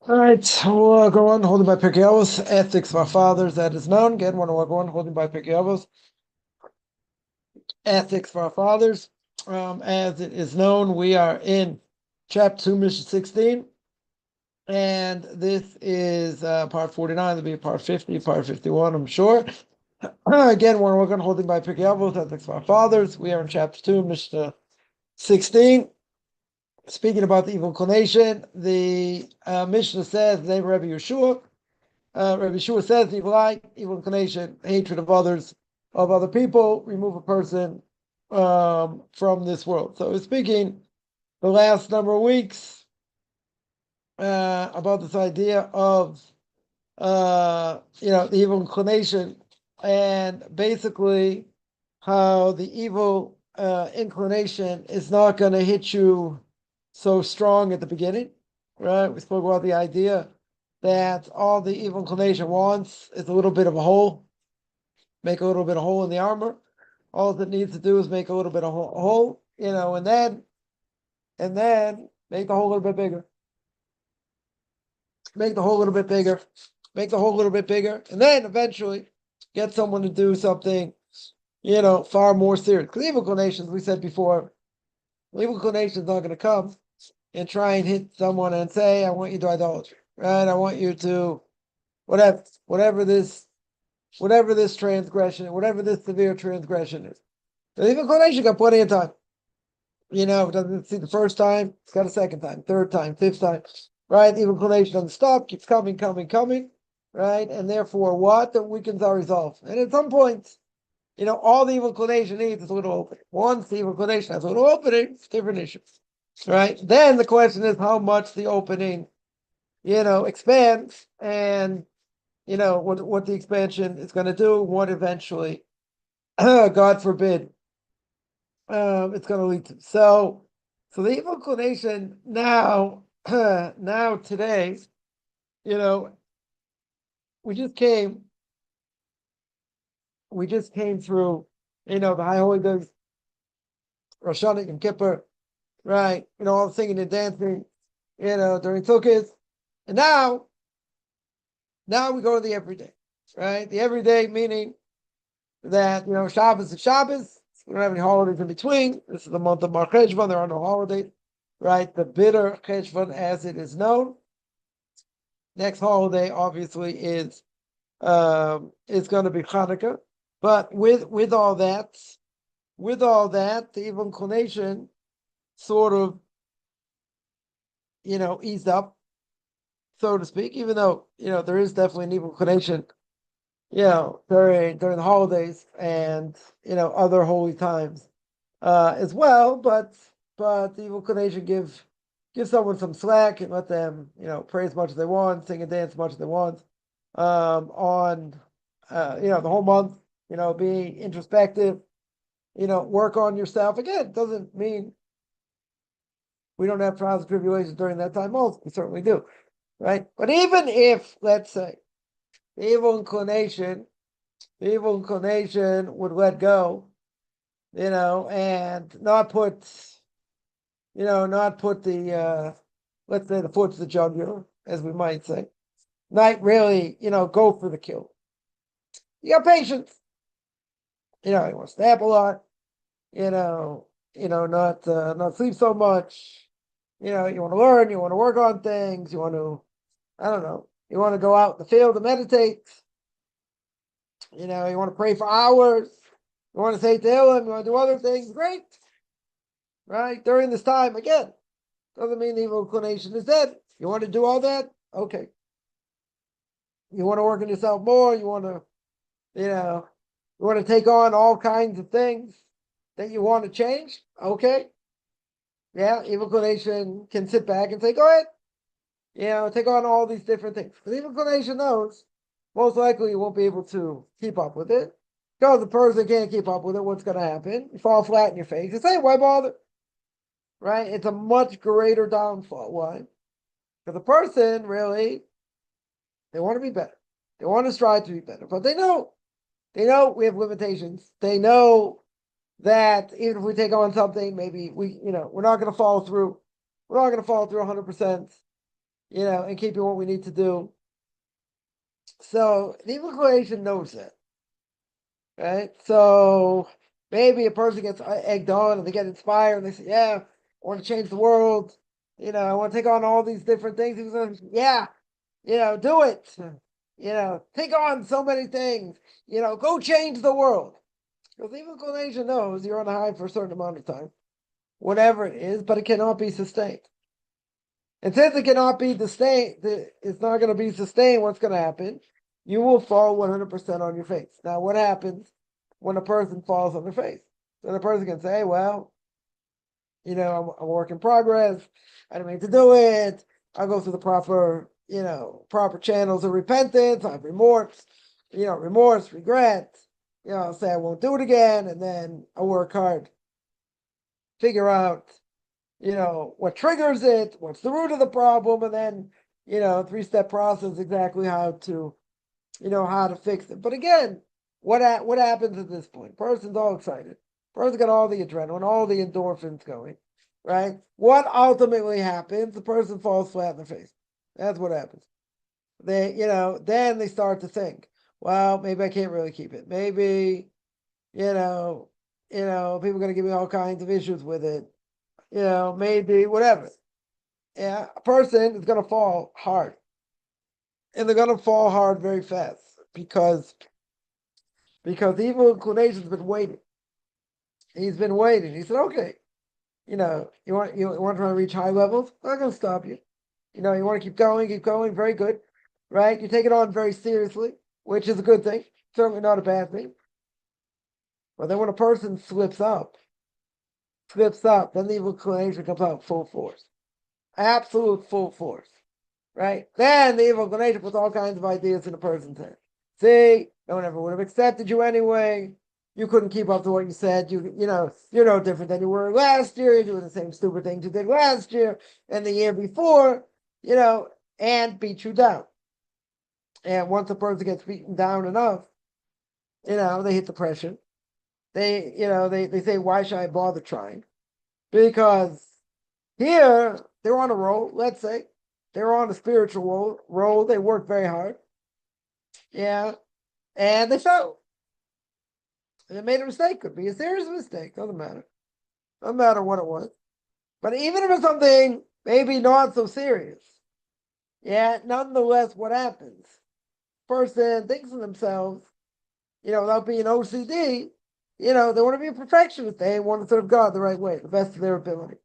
All right, we'll go on holding by Pirkei Avos, ethics of our fathers, that is known. Again, we'll go on holding by Pirkei Avos, ethics for our fathers. As it is known, we are in chapter 2, Mishnah 16, and this is part 49. There'll be part 50, part 51, I'm sure. Again, we're working holding by Pirkei Avos, ethics for our fathers. We are in chapter 2, Mishnah 16. Speaking about the evil inclination, the Mishnah says, the name of Rabbi Yeshua. Rabbi Yeshua says, evil eye, evil inclination, hatred of others, of other people, remove a person from this world. So we're speaking the last number of weeks about this idea of the evil inclination, and basically how the evil inclination is not going to hit you so strong at the beginning, right? We spoke about the idea that all the evil inclination wants is a little bit of a hole, make a little bit of hole in the armor. All it needs to do is make a little bit of hole, and then make the hole a little bit bigger. Make the hole a little bit bigger. Make the hole a little bit bigger, and then eventually get someone to do something, far more serious. Because evil inclinations, we said before, evil inclination is not going to come and try and hit someone and say, I want you to idolatry, right? I want you to whatever this transgression, whatever this severe transgression is. The evil inclination got plenty of time. If it doesn't see the first time, it's got a second time, third time, fifth time, right? The evil inclination doesn't stop, keeps coming, right? And therefore, what? That weakens our resolve. And at some point, all the evil inclination needs is a little opening. Once the evil inclination has a little opening, it's a different issue. Right? Then the question is how much the opening, expands, and what the expansion is going to do, what eventually, God forbid, it's going to lead to. So the evil inclination now, now today, we just came through, the High Holy Days, Rosh Hashanah and Kippur, right? All the singing and dancing, during Sukkot. And now we go to the everyday, right? The everyday meaning that, Shabbos is Shabbos. We don't have any holidays in between. This is the month of Mar Cheshvan. There are no holidays, right? The bitter Cheshvan, as it is known. Next holiday, obviously, is going to be Hanukkah. But with all that, the evil inclination sort of, eased up, so to speak, even though, there is definitely an evil inclination, during the holidays and, other holy times, as well, but the evil inclination give someone some slack and let them, pray as much as they want, sing and dance as much as they want, on, the whole month, be introspective, work on yourself. Again, it doesn't mean we don't have trials and tribulations during that time also. We certainly do, right? But even if, let's say, the evil inclination would let go, and not put the, let's say, the foot to the jugular, as we might say, not really, go for the kill. You got patience. You want to stay up a lot, not sleep so much. You want to learn, you want to work on things, you want to, I don't know, you want to go out in the field and meditate. You want to pray for hours. You want to say Tehillim, you want to do other things. Great. Right? During this time, again, doesn't mean the evil inclination is dead. You want to do all that? Okay. You want to work on yourself more. You want to, take on all kinds of things that you want to change. Okay. Yeah, evil inclination can sit back and say, go ahead. Take on all these different things. Because evil inclination knows most likely you won't be able to keep up with it. Because the person can't keep up with it, what's going to happen? You fall flat in your face. You say, why bother? Right? It's a much greater downfall. Why? Because the person really, they want to be better. They want to strive to be better. But they know we have limitations. They know that even if we take on something, maybe we're not going to follow through. We're not going to follow through 100%. and keeping what we need to do. So the evil inclination knows that, right? So maybe a person gets egged on and they get inspired and they say, "Yeah, I want to change the world. I want to take on all these different things." He says, "Yeah, do it. Take on so many things. Go change the world." Because the evil inclination knows you're on a high for a certain amount of time, whatever it is, but it cannot be sustained. And since it cannot be sustained, it's not going to be sustained. What's going to happen? You will fall 100% on your face. Now, what happens when a person falls on their face? So the person can say, "Well, I'm a work in progress. I didn't mean to do it. I'll go through the proper channels of repentance. I have remorse, regret. I'll say I won't do it again, and then I'll work hard, figure out, what triggers it, what's the root of the problem, and then, 3-step process exactly how to fix it." But again, what happens at this point? Person's all excited. Person's got all the adrenaline, all the endorphins going, right? What ultimately happens? The person falls flat in the face. That's what happens. Then they start to think, well, maybe I can't really keep it. Maybe, people are going to give me all kinds of issues with it. Maybe whatever. Yeah, a person is going to fall hard. And they're going to fall hard very fast because the evil inclination's been waiting. He's been waiting. He said, "Okay, you want to try to reach high levels? I'm not going to stop you. You want to keep going, very good, right? You take it on very seriously, which is a good thing, certainly not a bad thing. But then when a person slips up, then the evil inclination comes out full force, absolute full force, right? Then the evil inclination puts all kinds of ideas in a person's head. See, no one ever would have accepted you anyway. You couldn't keep up to what you said. You're no different than you were last year. You're doing the same stupid things you did last year and the year before, and beat you down. And once a person gets beaten down enough, they hit depression. They say, "Why should I bother trying?" Because here they're on a roll. Let's say they're on a spiritual roll. They work very hard. Yeah. And they fell. They made a mistake. Could be a serious mistake. Doesn't matter. Doesn't matter what it was. But even if it's something maybe not so serious, nonetheless, what happens? Person thinks of themselves, without being OCD, they want to be a perfectionist. They want to serve God the right way, the best of their ability.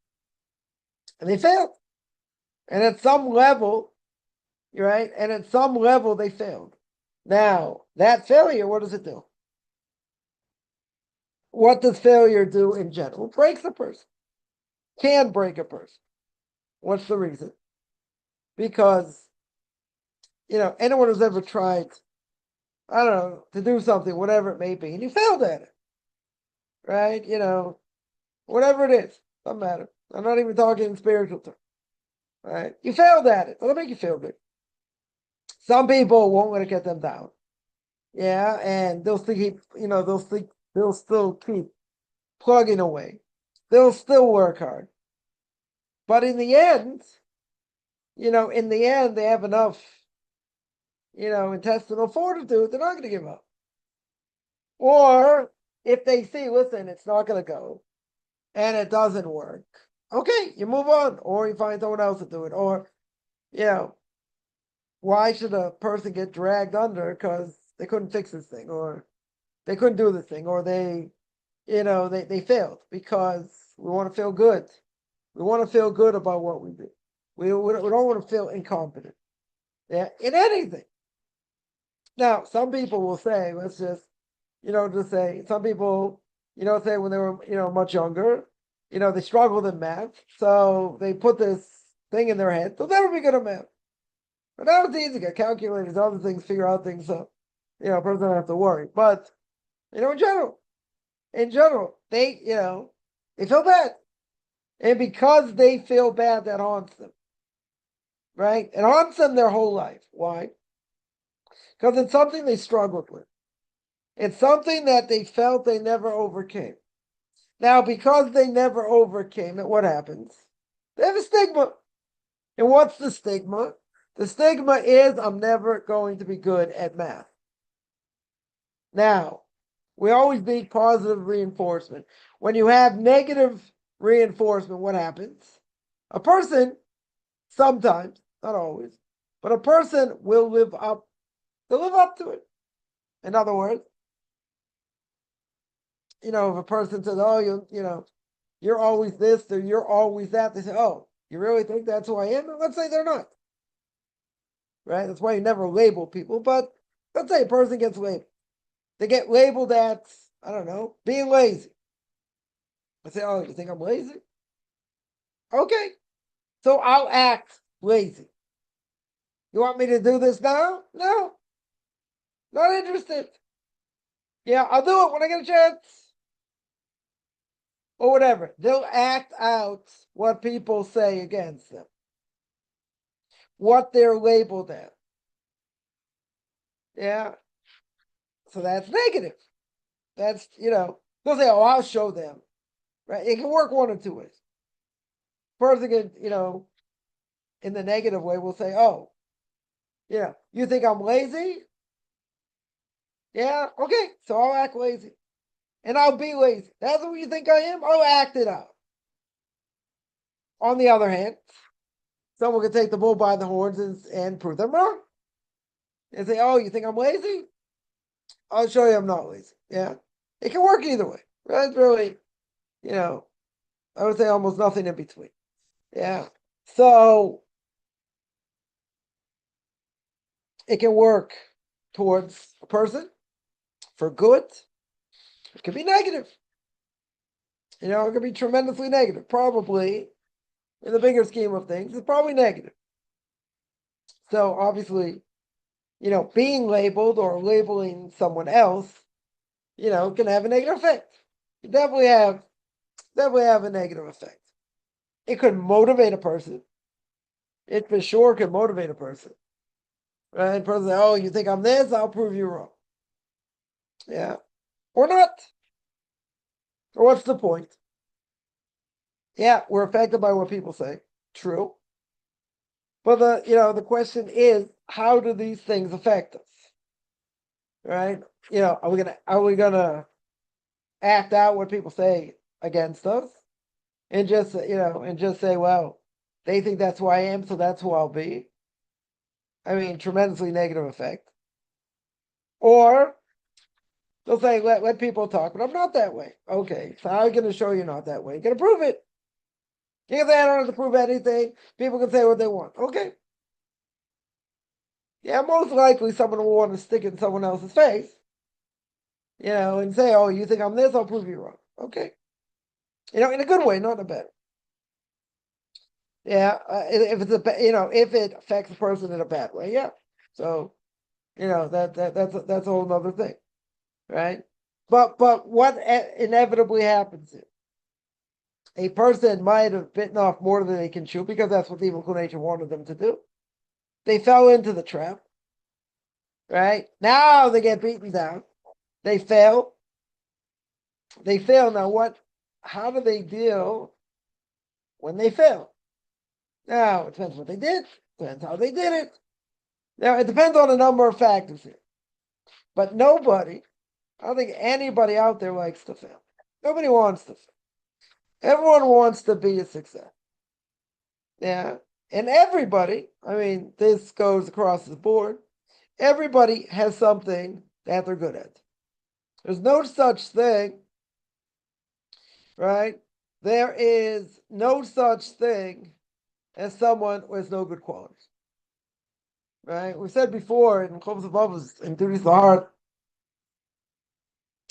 And they failed. And at some level, right? And at some level, they failed. Now, that failure, what does it do? What does failure do in general? It breaks a person. Can break a person. What's the reason? Because, anyone who's ever tried, I don't know, to do something, whatever it may be, and you failed at it, right? Whatever it is, doesn't matter. I'm not even talking in spiritual terms, right? You failed at it. It'll make you feel good. Some people won't let it get them down. Yeah, and they'll still keep, they'll still keep plugging away. They'll still work hard. But in the end, they have enough, intestinal fortitude, they're not going to give up. Or if they see, listen, it's not going to go, and it doesn't work, okay, you move on, or you find someone else to do it. Or, why should a person get dragged under because they couldn't fix this thing, or they couldn't do this thing, or they failed? Because we want to feel good. We want to feel good about what we do. We don't want to feel incompetent. Yeah, in anything. Now, some people will say, let's just, just say, some people, say when they were, much younger, they struggled in math. So they put this thing in their head. They'll never be good at math. But now it's easy. Get calculators, other things, figure out things. So, a person doesn't have to worry. But, in general, they, they feel bad. And because they feel bad, that haunts them. Right? It haunts them their whole life. Why? Because it's something they struggled with. It's something that they felt they never overcame. Now, because they never overcame it, what happens? They have a stigma. And what's the stigma? The stigma is I'm never going to be good at math. Now, we always need positive reinforcement. When you have negative reinforcement, what happens? A person, sometimes, not always, but a person will live up to it. In other words, if a person says, "Oh, you're always this or you're always that," they say, "Oh, you really think that's who I am?" Let's say they're not. Right? That's why you never label people. But let's say a person gets labeled. They get labeled at, I don't know, being lazy. I say, "Oh, you think I'm lazy?" Okay. So I'll act lazy. You want me to do this now? No. Not interested. Yeah, I'll do it when I get a chance. Or whatever. They'll act out what people say against them. What they're labeled at. Yeah. So that's negative. That's, they'll say, "Oh, I'll show them." Right? It can work one of two ways. Person can, in the negative way, will say, "Oh, you think I'm lazy? Yeah, okay, so I'll act lazy. And I'll be lazy. That's what you think I am? I'll act it out." On the other hand, someone can take the bull by the horns and prove them wrong. And say, "Oh, you think I'm lazy? I'll show you I'm not lazy." Yeah. It can work either way. That's really, I would say almost nothing in between. Yeah. So it can work towards a person for good. It could be negative. It could be tremendously negative. Probably, in the bigger scheme of things, it's probably negative. So obviously, being labeled or labeling someone else, can have a negative effect. You definitely have a negative effect. It could motivate a person. It for sure could motivate a person. Right? A person say, "Oh, you think I'm this? I'll prove you wrong." Yeah. Or not. Or what's the point? Yeah, we're affected by what people say. True. But the question is, how do these things affect us? Right? Are we gonna act out what people say against us? And just say, "Well, they think that's who I am, so that's who I'll be." I mean, tremendously negative effect. Or they'll say, let people talk, but I'm not that way. Okay, so how are you going to show you're not that way? You're going to prove it. You can say, "I don't have to prove anything." People can say what they want. Okay. Yeah, most likely someone will want to stick it in someone else's face, and say, "Oh, you think I'm this? I'll prove you wrong." Okay. In a good way, not in a bad way. Yeah, if it's if it affects the person in a bad way, yeah. So, that's a whole other thing, right? But what inevitably happens is a person might have bitten off more than they can chew because that's what the evil inclination wanted them to do. They fell into the trap, right? Now they get beaten down. They fail. They fail. Now what? How do they deal when they fail? Now it depends what they did. Depends how they did it. Now it depends on a number of factors here. But nobody, I don't think anybody out there likes to fail. Nobody wants to fail. Everyone wants to be a success. Yeah. And everybody, I mean, this goes across the board. Everybody has something that they're good at. There's no such thing, right? There is no such thing as someone who has no good qualities. Right? We said before in Chobos Avos, in Duties of the Heart,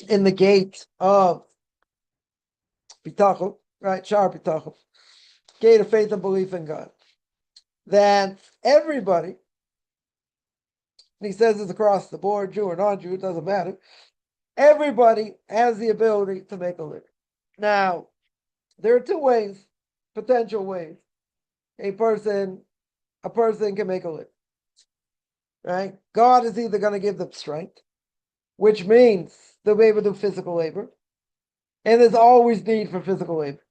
in the gate of Bitachon, right? Shar Bitachon, gate of faith and belief in God, that everybody, and he says this across the board, Jew or non-Jew, it doesn't matter, everybody has the ability to make a living. Now, there are two ways, potential ways, a person can make a living. Right? God is either going to give them strength, which means they'll be able to do physical labor, and there's always need for physical labor.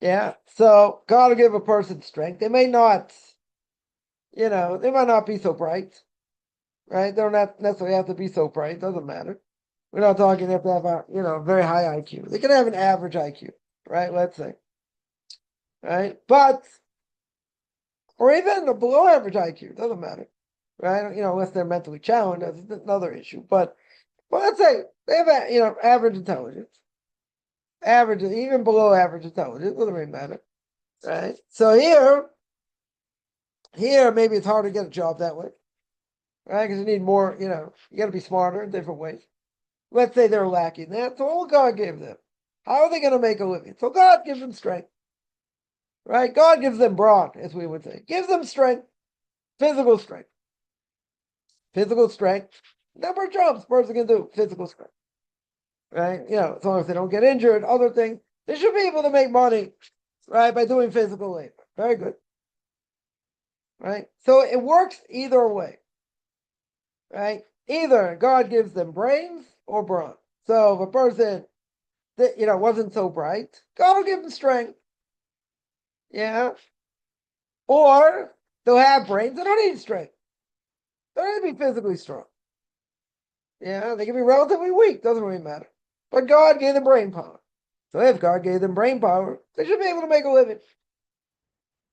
Yeah, so God will give a person strength. They may not They might not be so bright, right? They don't necessarily have to be so bright. Doesn't matter. We're not talking they have to have a very high IQ. They can have an average IQ, right? Let's say, right? But or even a below average IQ, doesn't matter, right? Unless they're mentally challenged, that's another issue. But let's say they have average intelligence, average, even below average intelligence, doesn't really matter, right? So here maybe it's hard to get a job that way, right? Because you need more, you got to be smarter in different ways. Let's say they're lacking that, so all God gave them. How are they going to make a living? So God gives them strength, right? God gives them brawn, as we would say, gives them strength, physical strength, physical strength. Number of jobs a person can do, physical strength, right? As long as they don't get injured, other things, they should be able to make money, right, by doing physical labor. Very good, right? So it works either way, right? Either God gives them brains or brawn. So if a person that wasn't so bright, God will give them strength. Yeah. Or they'll have brains, they don't need strength. They don't need to be physically strong. Yeah, they can be relatively weak, doesn't really matter. But God gave them brain power. So if God gave them brain power, they should be able to make a living.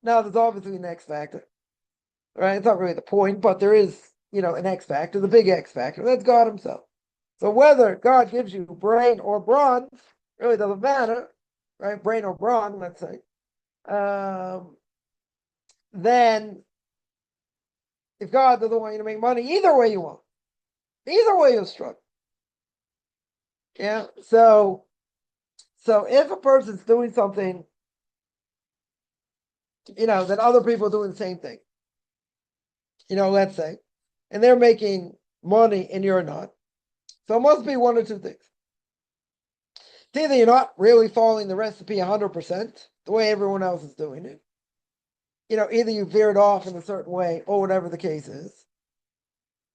Now there's obviously an X factor. Right? It's not really the point, but there is, an X factor, the big X factor. That's God himself. So whether God gives you brain or brawn, really doesn't matter, right? Brain or brawn, let's say. Then if God doesn't want you to make money, either way you won't. Either way you'll struggle. Yeah. So if a person's doing something, that other people are doing the same thing, let's say, and they're making money and you're not. So it must be one or two things. It's either you're not really following the recipe 100%, the way everyone else is doing it. Either you veered off in a certain way or whatever the case is.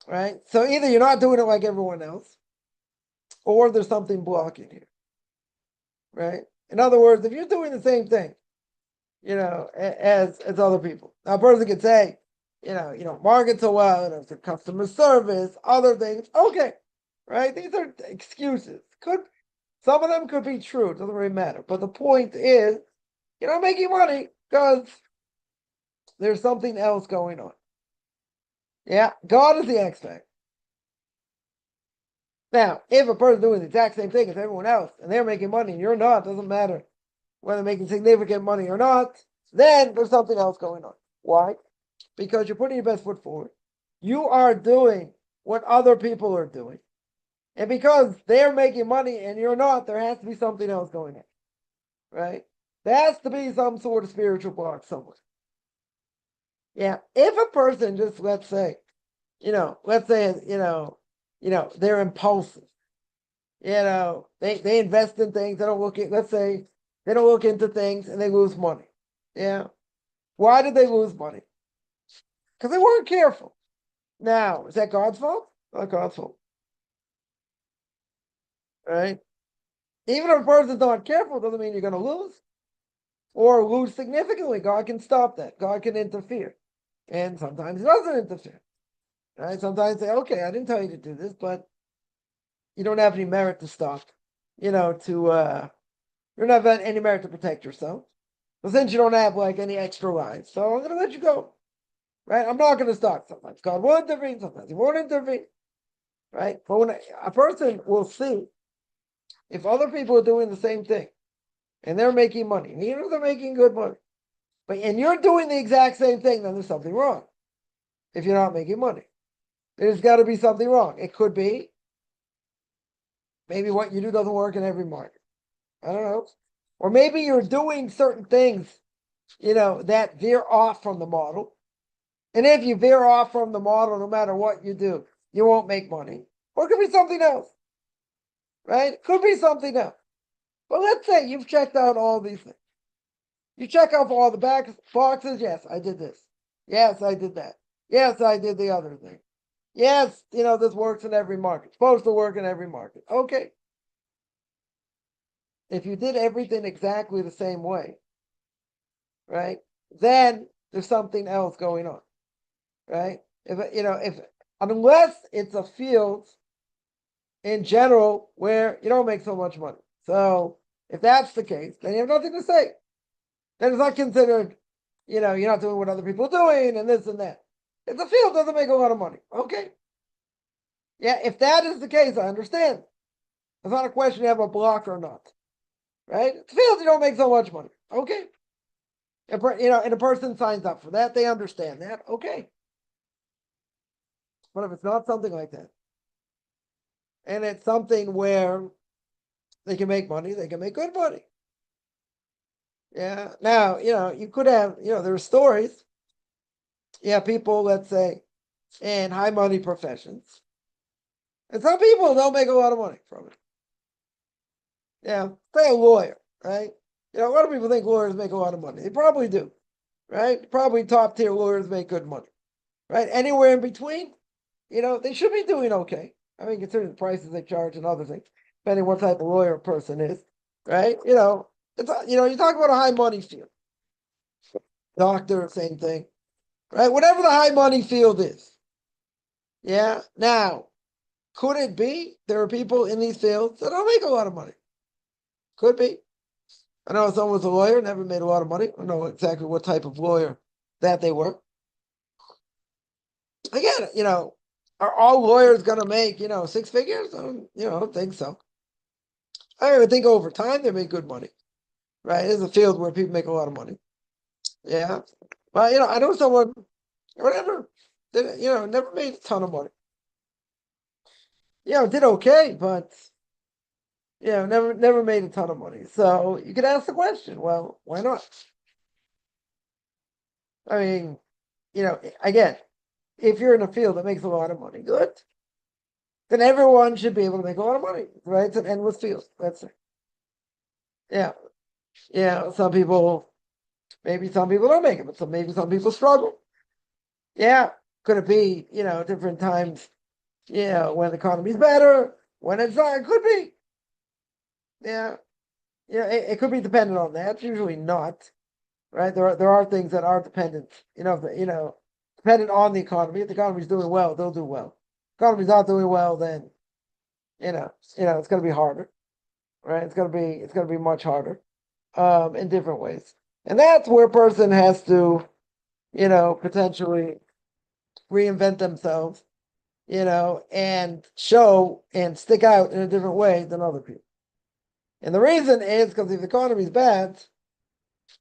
Right? So either you're not doing it like everyone else, or there's something blocking you. Right? In other words, if you're doing the same thing, as other people. Now a person could say, market so well, the customer service, other things. Okay. Right? These are excuses. Some of them could be true, it doesn't really matter. But the point is, you're not making money because there's something else going on. Yeah, God is the X factor. Now, if a person's doing the exact same thing as everyone else and they're making money and you're not, doesn't matter whether they're making significant money or not, then there's something else going on. Why? Because you're putting your best foot forward. You are doing what other people are doing. And because they're making money and you're not, there has to be something else going on. Right? There has to be some sort of spiritual block somewhere. Yeah. If a person just, let's say, they're impulsive. They invest in things, they don't let's say, they don't look into things and they lose money. Yeah. Why did they lose money? Because they weren't careful. Now, is that God's fault? Not God's fault. Right? Even if a person's not careful, doesn't mean you're going to lose. Or lose significantly. God can stop that. God can interfere. And sometimes he doesn't interfere. Right? Sometimes say, okay, I didn't tell you to do this, but you don't have any merit to stop. You don't have any merit to protect yourself. But since you don't have any extra lives, so I'm gonna let you go. Right? I'm not gonna stop. Sometimes God will intervene, sometimes he won't intervene. Right? But when a person will see if other people are doing the same thing and they're making money, even if they're making good money, and you're doing the exact same thing, then there's something wrong. If you're not making money, there's got to be something wrong. It could be maybe what you do doesn't work in every market. I don't know. Or maybe you're doing certain things, that veer off from the model. And if you veer off from the model, no matter what you do, you won't make money. Or it could be something else. Right? It could be something else. But let's say you've checked out all these things. You check off all the boxes. Yes, I did this. Yes, I did that. Yes, I did the other thing. Yes, this works in every market. It's supposed to work in every market. Okay. If you did everything exactly the same way, right, then there's something else going on. right? If unless it's a field in general where you don't make so much money. So if that's the case, then you have nothing to say. Then it's not considered, you're not doing what other people are doing and this and that. If the field doesn't make a lot of money, okay. Yeah, if that is the case, I understand. It's not a question you have a block or not, right? It's fields you don't make so much money, okay. And a person signs up for that, they understand that, okay. But if it's not something like that, and it's something where they can make money, they can make good money. Yeah. Now, you could have, there are stories. Yeah, people, let's say, in high money professions. And some people don't make a lot of money from it. Yeah. Say a lawyer, right? A lot of people think lawyers make a lot of money. They probably do, right? Probably top tier lawyers make good money, right? Anywhere in between, they should be doing okay. I mean, considering the prices they charge and other things, depending what type of lawyer a person is, right? You talk about a high money field. Doctor, same thing, right? Whatever the high money field is. Yeah. Now, could it be there are people in these fields that don't make a lot of money? Could be. I know someone was a lawyer, never made a lot of money. I don't know exactly what type of lawyer that they were. Again, are all lawyers going to make, six figures? I don't think so. I don't think over time they make good money, right? It's a field where people make a lot of money. Yeah. But, I know someone, whatever, never made a ton of money. Did okay, but, never made a ton of money. So you could ask the question, well, why not? I mean, again, if you're in a field that makes a lot of money, good. Then everyone should be able to make a lot of money, right? It's an endless field. That's it. Yeah. Yeah. Maybe some people don't make it, but maybe some people struggle. Yeah. Could it be, different times, when the economy's better, when it's not, it could be. Yeah. Yeah. It could be dependent on that. It's usually not, right? There are things that are dependent, dependent on the economy. If the economy's doing well, they'll do well. If the economy's not doing well, then, it's going to be harder, right? It's going to be much harder, in different ways. And that's where a person has to, potentially reinvent themselves, and show and stick out in a different way than other people. And the reason is because if the economy is bad,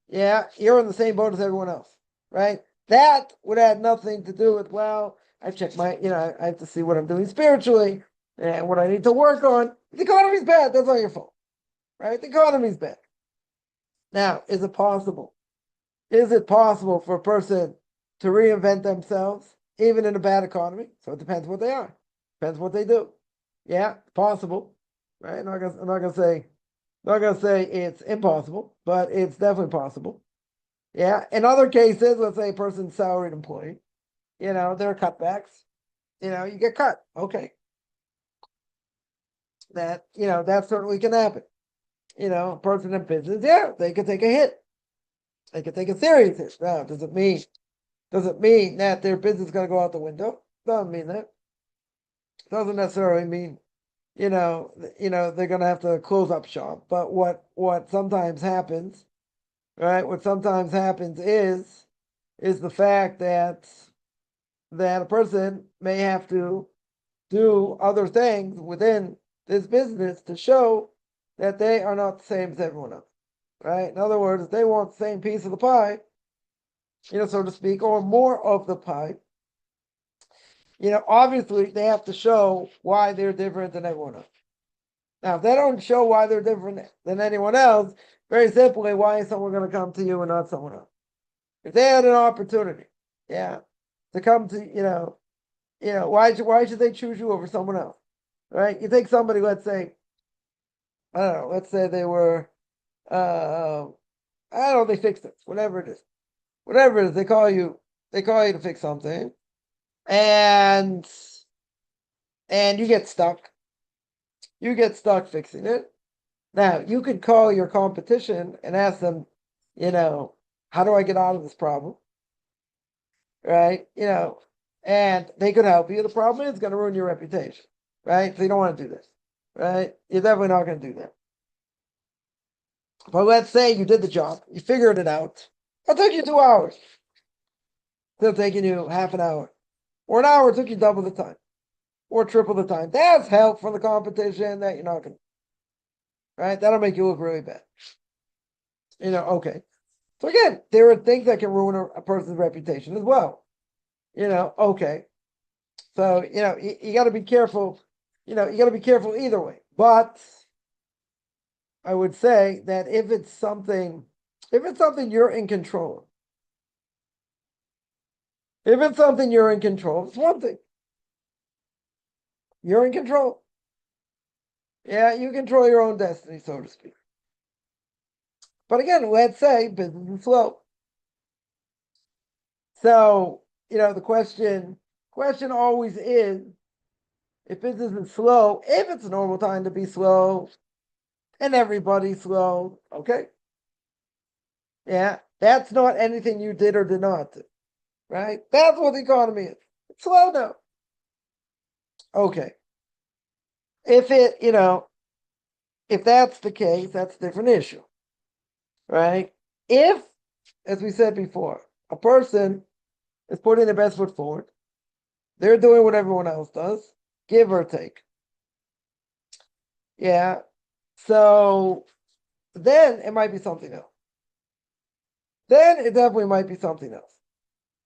yeah, you're in the same boat as everyone else, right? That would have nothing to do with, well, I check I have to see what I'm doing spiritually and what I need to work on. If the economy's bad, that's not your fault, right? The economy's bad. Now, is it possible? Is it possible for a person to reinvent themselves even in a bad economy? So it depends what they are. Depends what they do. Yeah, possible, right? I'm not gonna say it's impossible, but it's definitely possible. Yeah. In other cases, let's say a person's salaried employee, there are cutbacks. You get cut. Okay. That certainly can happen. A person in business, yeah, they could take a hit. They could take a serious hit. Now, does it mean that their business is going to go out the window? Doesn't mean that. Doesn't necessarily mean, they're going to have to close up shop. But what sometimes happens, right? What sometimes happens is the fact that a person may have to do other things within this business to show that they are not the same as everyone else, right? In other words, they want the same piece of the pie, so to speak, or more of the pie. Obviously they have to show why they're different than everyone else. Now, if they don't show why they're different than anyone else, very simply, why is someone going to come to you and not someone else? If they had an opportunity, yeah, to come to, why should they choose you over someone else? Right? You take somebody, let's say, I don't know, let's say they were, I don't know, they fixed it, whatever it is. Whatever it is, they call you to fix something, and you get stuck. You get stuck fixing it. Now, you could call your competition and ask them, how do I get out of this problem? Right? and they could help you. The problem is it's going to ruin your reputation, right? So you don't want to do this, right? You're definitely not going to do that. But let's say you did the job, you figured it out. It took you 2 hours. Still taking you half an hour. Or an hour took you double the time. Or triple the time. That's help for the competition that you're not going to. Right? That'll make you look really bad. Okay. So again, there are things that can ruin a person's reputation as well. Okay. So, you got to be careful. You got to be careful either way. But I would say that if it's something you're in control of, if it's something you're in control, it's one thing. You're in control. Yeah, you control your own destiny, so to speak. But again, let's say business is slow. So, the question always is, if business is slow, if it's a normal time to be slow, and everybody's slow, okay. Yeah, that's not anything you did or did not do, right? That's what the economy is. It's slow now. Okay. If if that's the case, that's a different issue, right? If, as we said before, a person is putting their best foot forward, they're doing what everyone else does, give or take. Yeah. So then it might be something else. Then it definitely might be something else.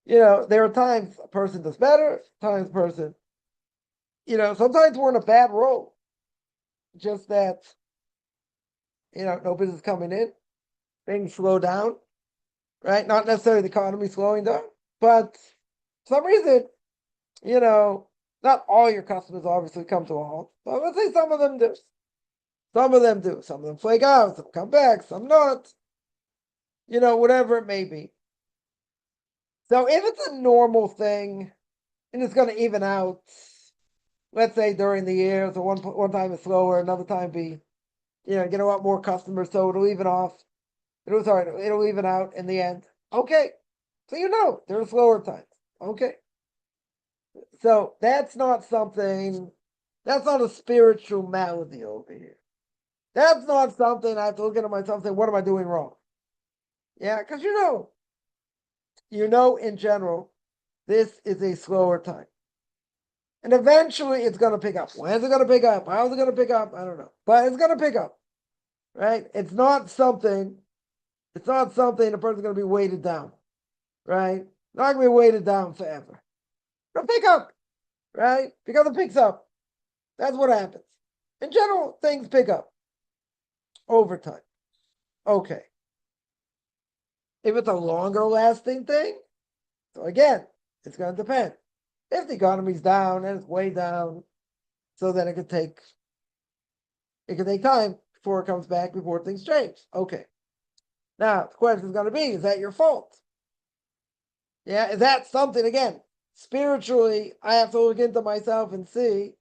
There are times a person does better, times a person, sometimes we're in a bad role. Just that, no business coming in, things slow down, right? Not necessarily the economy slowing down, but for some reason, not all your customers obviously come to a halt, but let's say some of them do. Some of them do. Some of them flake out, some come back, some not. Whatever it may be. So if it's a normal thing and it's going to even out, let's say during the year, so one time it's slower, another time be, get a lot more customers, so it'll even off. It'll even out in the end. Okay. So there are slower times. Okay. So that's not a spiritual malady over here. That's not something I have to look at myself and say, what am I doing wrong? Yeah, because in general, this is a slower time. And eventually it's going to pick up. When is it going to pick up? How is it going to pick up? I don't know. But it's going to pick up. Right? It's not something a person's going to be weighted down. Right? Not going to be weighted down forever. It'll pick up. Right? Because it picks up. That's what happens. In general, things pick up over time. Okay. If it's a longer lasting thing, so again, it's going to depend. If the economy's down and it's way down, so then it could take time before it comes back, before things change. Okay. Now, the question is going to be, is that your fault? Yeah, is that something, again, spiritually, I have to look into myself and see,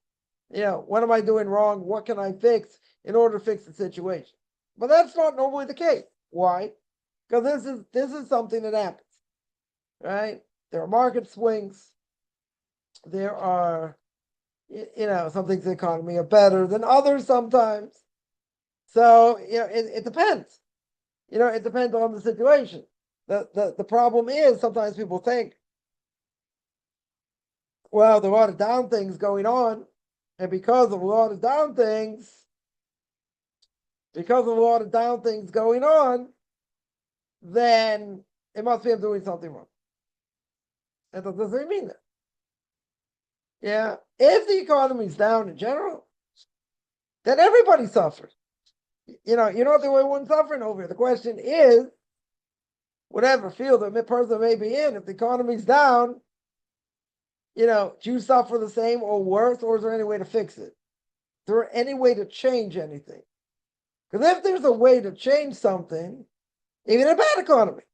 what am I doing wrong? What can I fix in order to fix the situation? But that's not normally the case. Why? Because this is something that happens, right? There are market swings. There are, some things in the economy are better than others sometimes. So, it depends. It depends on the situation. The problem is sometimes people think, well, there are a lot of down things going on, and because of a lot of down things going on, then it must be I'm doing something wrong. And that doesn't mean that. Yeah. If the economy's down in general, then everybody suffers. You're not the only one suffering over here. The question is, whatever field the person may be in, if the economy's down, do you suffer the same or worse, or is there any way to fix it? Is there any way to change anything? Because if there's a way to change something, even in a bad economy,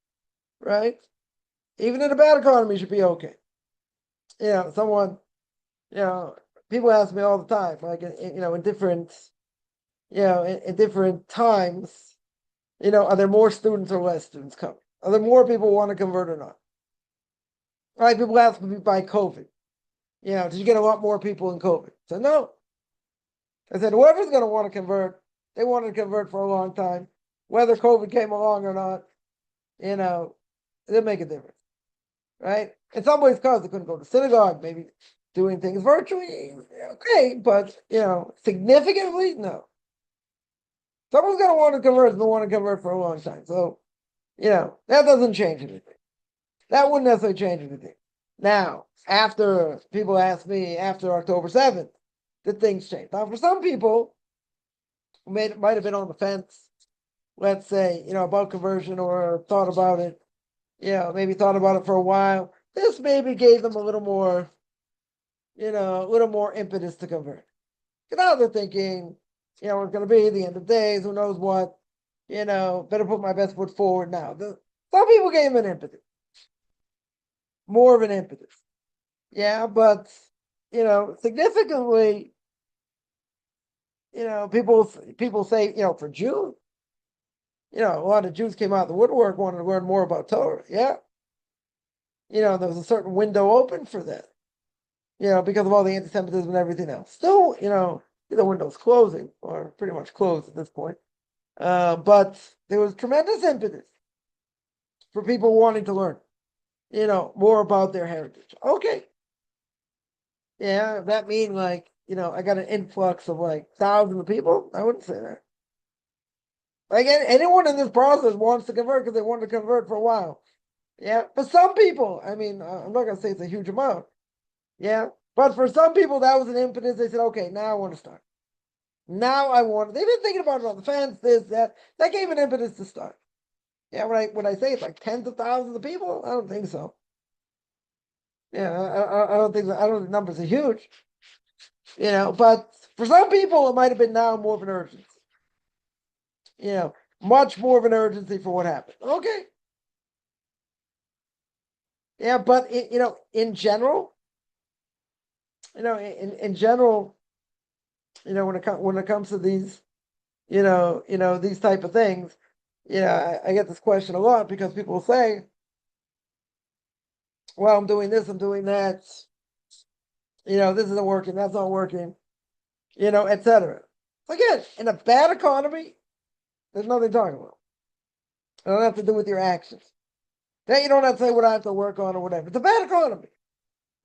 right? Even in a bad economy, it should be okay. People ask me all the time, like, in different, in different times, are there more students or less students coming? Are there more people who want to convert or not? Right? People ask me by COVID. Did you get a lot more people in COVID? So no. I said, whoever's going to want to convert, they wanted to convert for a long time, whether COVID came along or not, it didn't make a difference, right? In some ways, because they couldn't go to synagogue, maybe doing things virtually, okay, but significantly, no. Someone's going to want to convert, and they want to convert for a long time. So, that doesn't change anything. That wouldn't necessarily change anything. Now, after people ask me after October 7th, did things change? Now, for some people, might have been on the fence, let's say, about conversion or thought about it, maybe thought about it for a while. This maybe gave them a little more impetus to convert. Because now they're thinking, it's going to be the end of days, who knows what, better put my best foot forward now. Some people gave them an impetus, more of an impetus. Yeah, but, significantly, people say, for June, a lot of Jews came out of the woodwork, wanted to learn more about Torah. Yeah. There was a certain window open for that, because of all the anti-Semitism and everything else. Still, the window's closing, or pretty much closed at this point. But there was tremendous impetus for people wanting to learn, more about their heritage. Okay. Yeah, that mean I got an influx of thousands of people? I wouldn't say that. Anyone in this process wants to convert because they wanted to convert for a while. Yeah, but some people, I'm not going to say it's a huge amount. Yeah, but for some people, that was an impetus. They said, okay, now I want to start. They've been thinking about it on the fence, this, that. That gave an impetus to start. Yeah, when I say it's tens of thousands of people, I don't think so. Yeah, I don't think so. I don't think the numbers are huge. But for some people, it might have been now more of an urgency. Much more of an urgency for what happened. Okay. Yeah, but in general, in general, when it comes to these, these type of things, I get this question a lot because people say, well, I'm doing this, I'm doing that, this isn't working, that's not working, etc. Again, in a bad economy, there's nothing talking about. It don't have to do with your actions. That you don't have to say what I have to work on or whatever. It's a bad economy,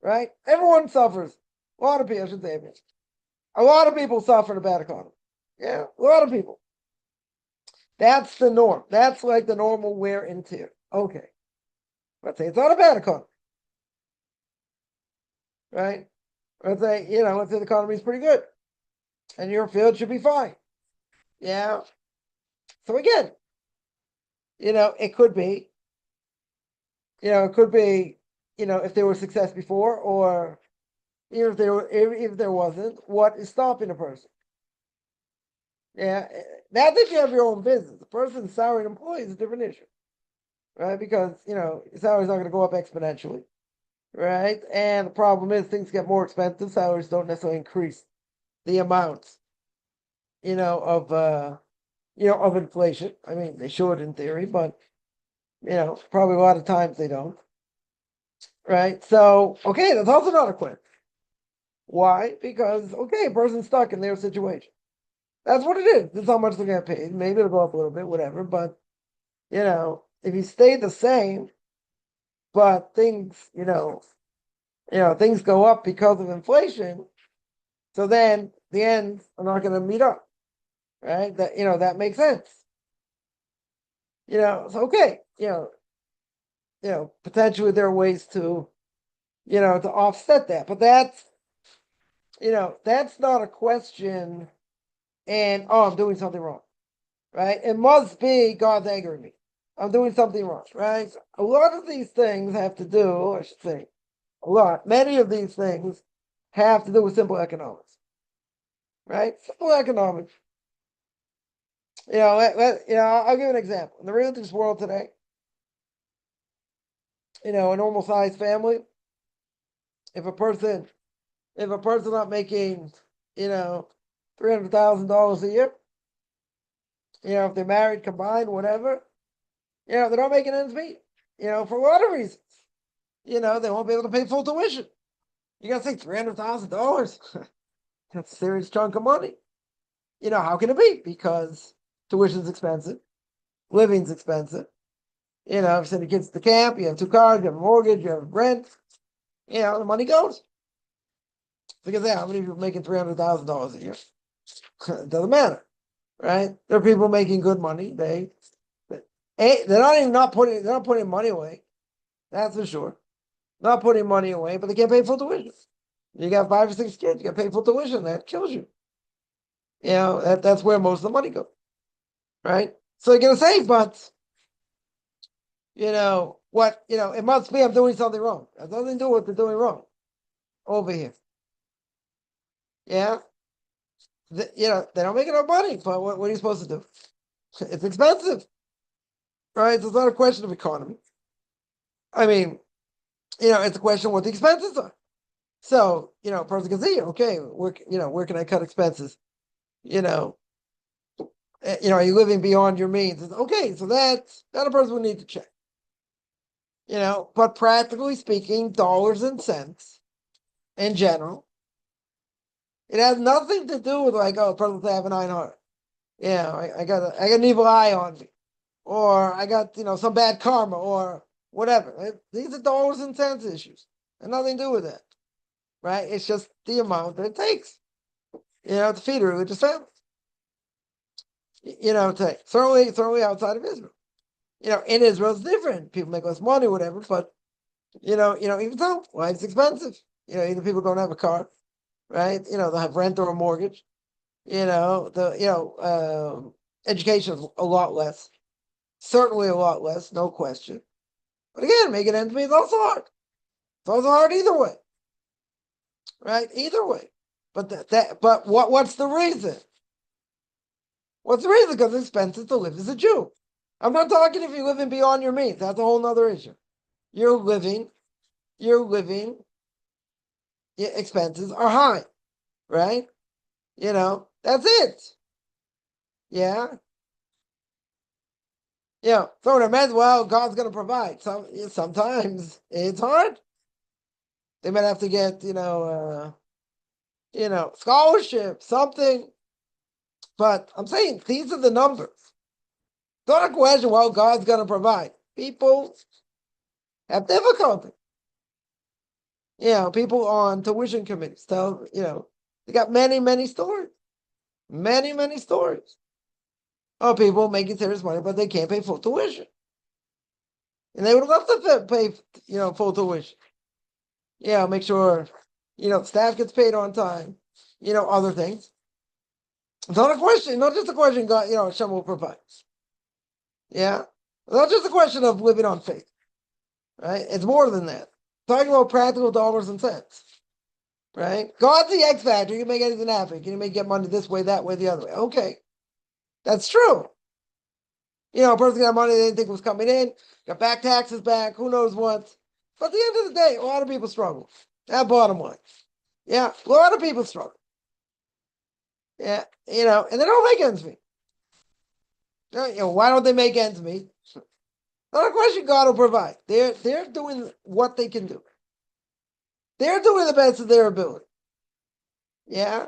right? Everyone suffers. A lot of people, I should say, a lot of people suffer in a bad economy. Yeah, a lot of people. That's the norm. That's the normal wear and tear. Okay. Let's say it's not a bad economy. Right? Let's say the economy is pretty good. And your field should be fine. Yeah. So again, it could be, if there was success before, or even if there wasn't, what is stopping a person? Yeah. Now that you have your own business, a person's salaried employee is a different issue. Right? Because, your salary's not going to go up exponentially. Right? And the problem is things get more expensive, salaries don't necessarily increase the amounts, of inflation. They should in theory, but probably a lot of times they don't. Right? So, okay, that's also not a quit. Why? Because, okay, a person's stuck in their situation. That's what it is. That's how much they're going to pay. Maybe it'll go up a little bit, whatever. But, if you stay the same, but things, things go up because of inflation, so then the ends are not going to meet up. Right? That makes sense. So okay, potentially there are ways to, to offset that. But that's not a question and, oh, I'm doing something wrong. Right? It must be God's angering me. I'm doing something wrong, right? A lot of these things have to do, I should say, many of these things have to do with simple economics. Right? Simple economics. I'll give an example. In the religious world today, a normal sized family, if a person's not making, $300,000 a year, if they're married, combined, whatever, they're not making ends meet, for a lot of reasons. They won't be able to pay full tuition. You gotta think $300,000. That's a serious chunk of money. How can it be? Because tuition's expensive, living's expensive. If you send the kids to camp, you have 2 cars, you have a mortgage, you have rent. The money goes. Look at that. How many people making $300,000 a year? It doesn't matter, right? There are people making good money. They're not putting money away. That's for sure. Not putting money away, but they can't pay full tuition. You got 5 or 6 kids, you got to pay full tuition. That kills you. That's where most of the money goes, right? So you're gonna say, but what? It must be I'm doing something wrong. It has nothing to do with what they're doing wrong over here. Yeah, they don't make enough money. But what are you supposed to do? It's expensive, right? So it's not a question of economy. I mean, it's a question of what the expenses are. So, a person can say, okay, where can I cut expenses? Are you living beyond your means? Okay, so that a person would need to check. But practically speaking, dollars and cents in general, it has nothing to do with like, oh, a person have an iron heart. I got an evil eye on me, or I got some bad karma, or whatever. These are dollars and cents issues, and nothing to do with that, right? It's just the amount that it takes, to feed a religious family. Certainly outside of Israel. In Israel it's different. People make less money, whatever, but even so, life's expensive. Either people don't have a car, right? They'll have rent or a mortgage. Education is a lot less. Certainly a lot less, no question. But again, making ends meet is also hard. It's also hard either way. Right? Either way. But what's the reason? What's the reason? Because it's expensive to live as a Jew. I'm not talking if you're living beyond your means. That's a whole nother issue. Your living expenses are high, right? That's it. Yeah. So it meant, well, God's going to provide. Sometimes it's hard. They might have to get, scholarship, something. But I'm saying these are the numbers. It's not a question, well, God's going to provide. People have difficulty. People on tuition committees tell, they got many, many stories. Many, many stories of people making serious money, but they can't pay full tuition. And they would love to pay, full tuition. Make sure, staff gets paid on time, other things. It's not a question, not just a question, God, Hashem will provide. Yeah. Not just a question of living on faith. Right? It's more than that. Talking about practical dollars and cents. Right? God's the X factor. You can make anything happen. You can get money this way, that way, the other way. Okay. That's true. A person got money they didn't think was coming in, got back taxes back, who knows what. But at the end of the day, a lot of people struggle. That bottom line. Yeah, a lot of people struggle. Yeah, and they don't make ends meet. Why don't they make ends meet? Not a question God will provide. They're doing what they can do. They're doing the best of their ability. Yeah.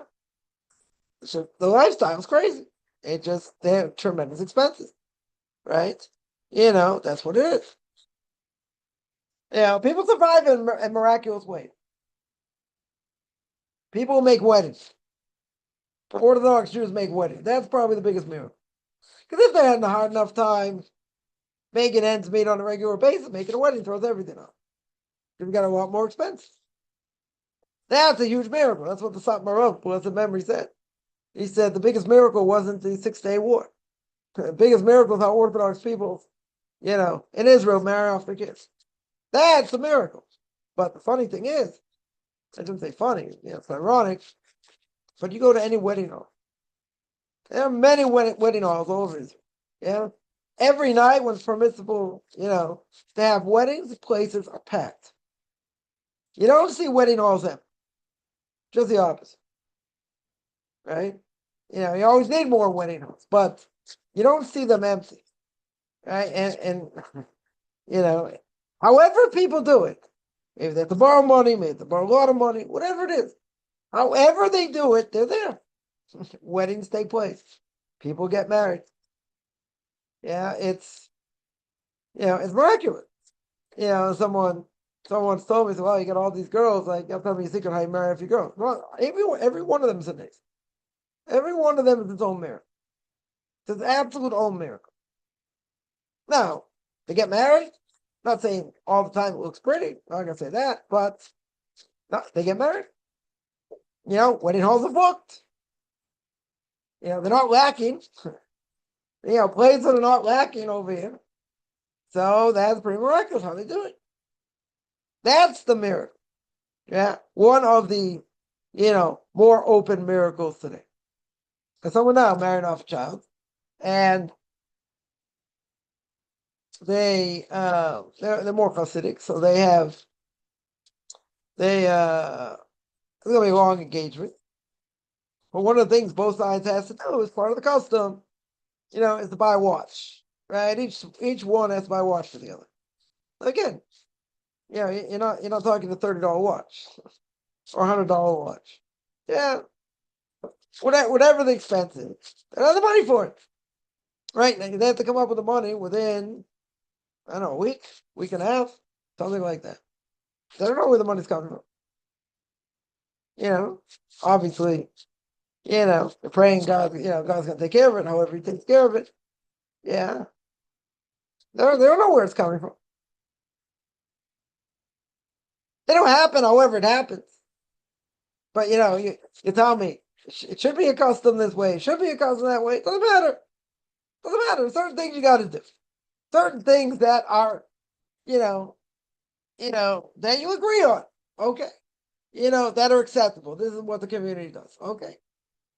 So the lifestyle's crazy. They're tremendous expenses. Right? That's what it is. People survive in miraculous ways. People make weddings. Orthodox Jews make weddings. That's probably the biggest miracle. Because if they had a hard enough time making ends meet on a regular basis, making a wedding throws everything off. You've got a lot more expenses. That's a huge miracle. That's what the Satmarov, blessed memory, said. He said the biggest miracle wasn't the 6-day war. The biggest miracle is how Orthodox people, in Israel marry off their kids. That's the miracle. But the funny thing is, I shouldn't say funny, it's ironic, but you go to any wedding hall. There are many wedding halls all over Israel. Yeah. Every night when it's permissible, to have weddings, places are packed. You don't see wedding halls empty. Just the opposite. Right? You always need more wedding halls, but you don't see them empty. Right? And however people do it, Maybe they have to borrow money, maybe they have to borrow a lot of money, whatever it is. However they do it, they're there. Weddings take place. People get married. Yeah, it's it's miraculous. Someone told me, well, you got all these girls, like, you'll tell me a secret how you marry a few girls. Well, every one of them is amazing. Every one of them is its own miracle. It's an absolute own miracle. Now, they get married. Not saying all the time it looks pretty. I'm not gonna say that, but no, they get married. Wedding halls are booked. They're not lacking. Places are not lacking over here. So that's pretty miraculous how they do it. That's the miracle. Yeah, one of the, more open miracles today. Because someone now married off a child, and they're more Hasidic, so it's gonna be a long engagement. But one of the things both sides has to do as part of the custom, is to buy a watch, right? Each one has to buy a watch for the other. Again, you're not talking a $30 watch or $100 watch. Yeah, whatever the expense is, they have the money for it, right? Now, they have to come up with the money within, I don't know, a week and a half, something like that. They don't know where the money's coming from. Obviously, they're praying God, God's going to take care of it. However He takes care of it, yeah, they don't know where it's coming from. It don't happen, however it happens. But you tell me it should be a custom this way, it should be a custom that way. It doesn't matter. Doesn't matter. Certain things you got to do. Certain things that are, that you agree on. Okay. That are acceptable. This is what the community does. Okay.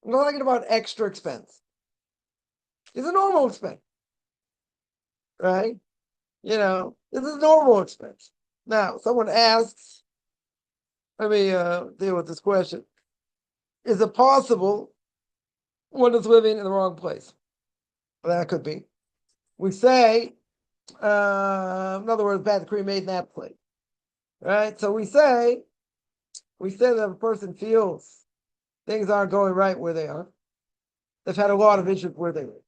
I'm not talking about extra expense. It's a normal expense. Right? This is normal expense. Now, someone asks, let me deal with this question. Is it possible one is living in the wrong place? That could be. We say, in other words, bad decree made in that place. Right? So we say that if a person feels things aren't going right where they are, they've had a lot of issues where they live.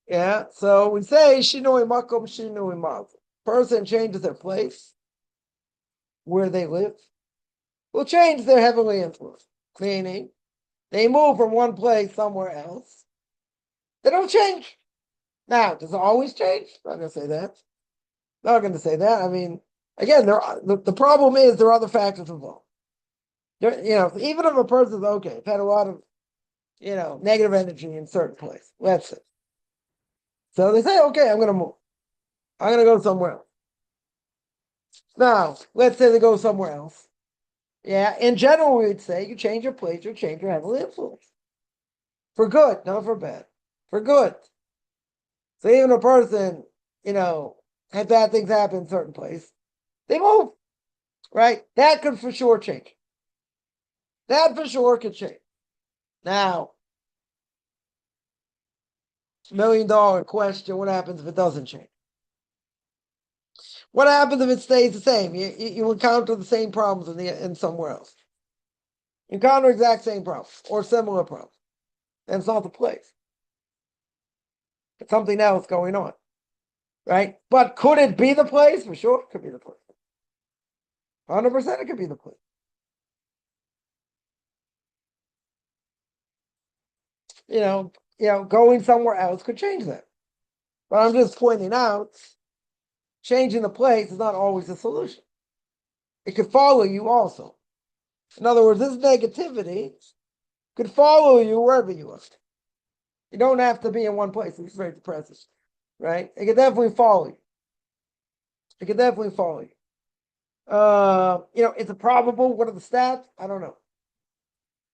Yeah, so we say shinui makom shinui mav. Person changes their place where they live, will change their heavenly influence. Meaning, they move from one place somewhere else. They don't change. Now, does it always change? I'm not going to say that. Not going to say that. I mean, again, the problem is there are other factors involved. Even if a person's okay, had a lot of, negative energy in certain place. Let's say. So they say, okay, I'm going to move. I'm going to go somewhere else. Now, let's say they go somewhere else. Yeah, in general, we would say you change your place, you change your heavenly influence. For good, not for bad. For good. So even a person, had bad things happen in a certain place, they move. Right? That could for sure change. That for sure could change. Now, $1 million question, what happens if it doesn't change? What happens if it stays the same? You encounter the same problems in somewhere else. You encounter exact same problems or similar problems. And it's not the place. It's something else going on. Right? But could it be the place? For sure, it could be the place. 100% it could be the place. Going somewhere else could change that. But I'm just pointing out, changing the place is not always the solution. It could follow you also. In other words, this negativity could follow you wherever you are. You don't have to be in one place. It's very depressing, right? It could definitely follow you. It could definitely follow you. Is it probable? What are the stats? I don't know.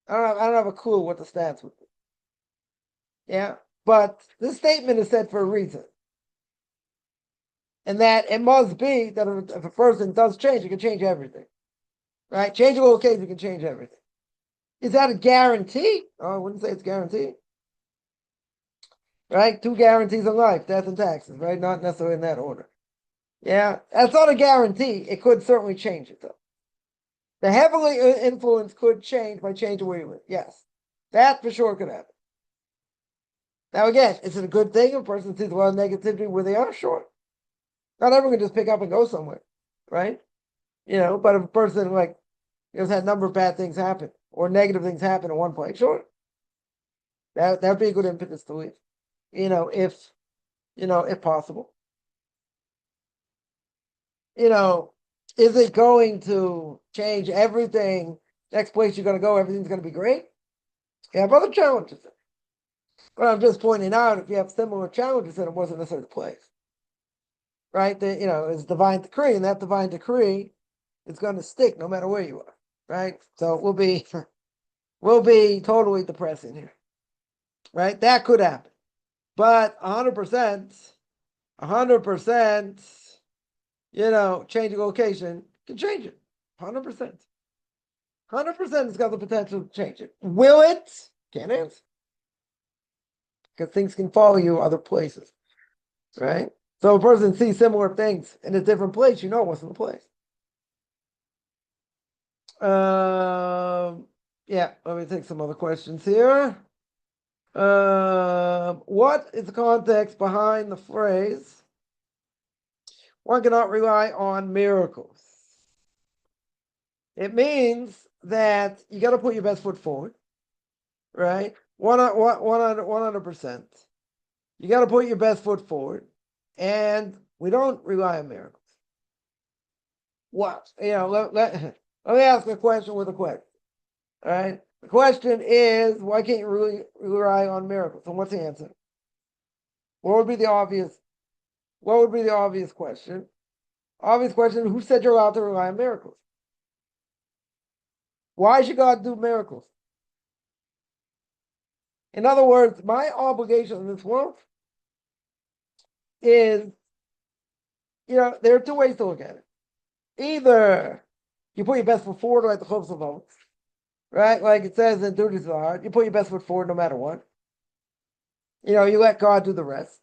I don't have a clue what the stats would be. Yeah, but this statement is said for a reason. And that it must be that if a person does change, it can change everything. Right? Change a location, it can change everything. Is that a guarantee? Oh, I wouldn't say it's guaranteed. Right? 2 guarantees in life, death and taxes, right? Not necessarily in that order. Yeah, that's not a guarantee. It could certainly change it though. The heavily influence could change by changing where you live. Yes, that for sure could happen. Now again, is it a good thing if a person sees a lot of negativity where they are? Sure. Not everyone can just pick up and go somewhere, right? But if a person has had a number of bad things happen or negative things happen in one place, sure, that'd be a good impetus to leave. If possible. Is it going to change everything? Next place you're going to go, everything's going to be great. You have other challenges. But I'm just pointing out if you have similar challenges, then it wasn't a certain place, right? It's divine decree, and that divine decree is going to stick no matter where you are, right? So it will be totally depressing here, right? That could happen, but 100%, changing location can change it, 100%. 100% it's got the potential to change it. Will it? Can't answer. Because things can follow you other places, right? So a person sees similar things in a different place, it wasn't the place. Yeah, let me take some other questions here. What is the context behind the phrase, one cannot rely on miracles? It means that you got to put your best foot forward, right? 100%. You got to put your best foot forward, and we don't rely on miracles. What? Let me ask a question with a question. All right. The question is, why can't you really rely on miracles? And what's the answer? What would be the obvious question? Obvious question, who said you're allowed to rely on miracles? Why should God do miracles? In other words, my obligation in this world is, there are two ways to look at it. Either you put your best foot forward like the Chofetz Chaim, right? Like it says in Duties of the Heart, you put your best foot forward no matter what. You let God do the rest.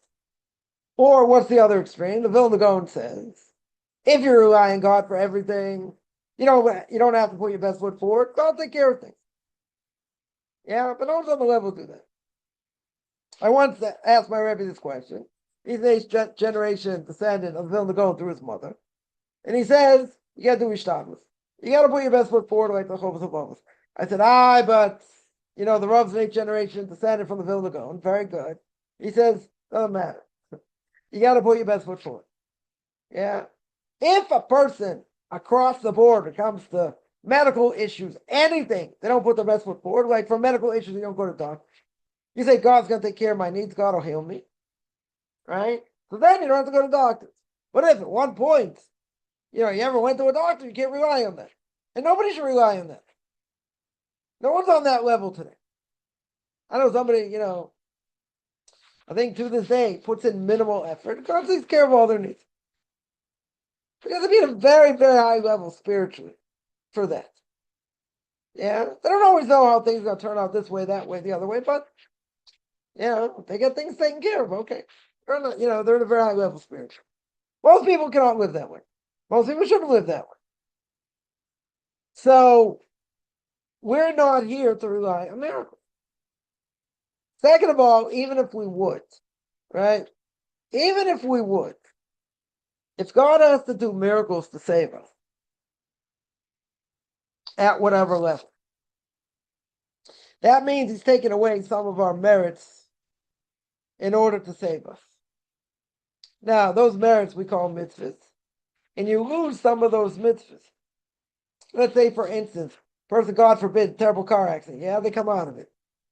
Or what's the other extreme? The Vilna Gaon says, if you rely on God for everything, you don't have to put your best foot forward. God will take care of things. Yeah, but no one's on the level to do that. I once asked my Rebbe this question. He's an eighth generation descendant of Vilna Gaon through his mother. And he says, you got to do ishtadlus. You got to put your best foot forward like the Chofetz Chaim. I said, but, the Rav's an eighth generation descendant from the Vilna Gaon. Very good. He says, doesn't matter. You got to put your best foot forward. Yeah. If a person across the board, when it comes to medical issues, anything, they don't put their best foot forward. Like for medical issues, you don't go to doctor. You say, God's going to take care of my needs. God will heal me. Right? So then you don't have to go to doctors. But if at one point, you ever went to a doctor, you can't rely on that. And nobody should rely on that. No one's on that level today. I know somebody, I think to this day puts in minimal effort. God takes care of all their needs. Because they be at a very, very high level spiritually for that. Yeah. They don't always know how things are going to turn out this way, that way, the other way, but, they get things taken care of. Okay. They're at a very high level spiritually. Most people cannot live that way. Most people shouldn't live that way. So, we're not here to rely on miracles. Second of all, even if we would, right? Even if we would, if God has to do miracles to save us, at whatever level, that means he's taking away some of our merits in order to save us. Now, those merits we call mitzvahs, and you lose some of those mitzvahs. Let's say, for instance, person, God forbid, terrible car accident. Yeah, they come out of it.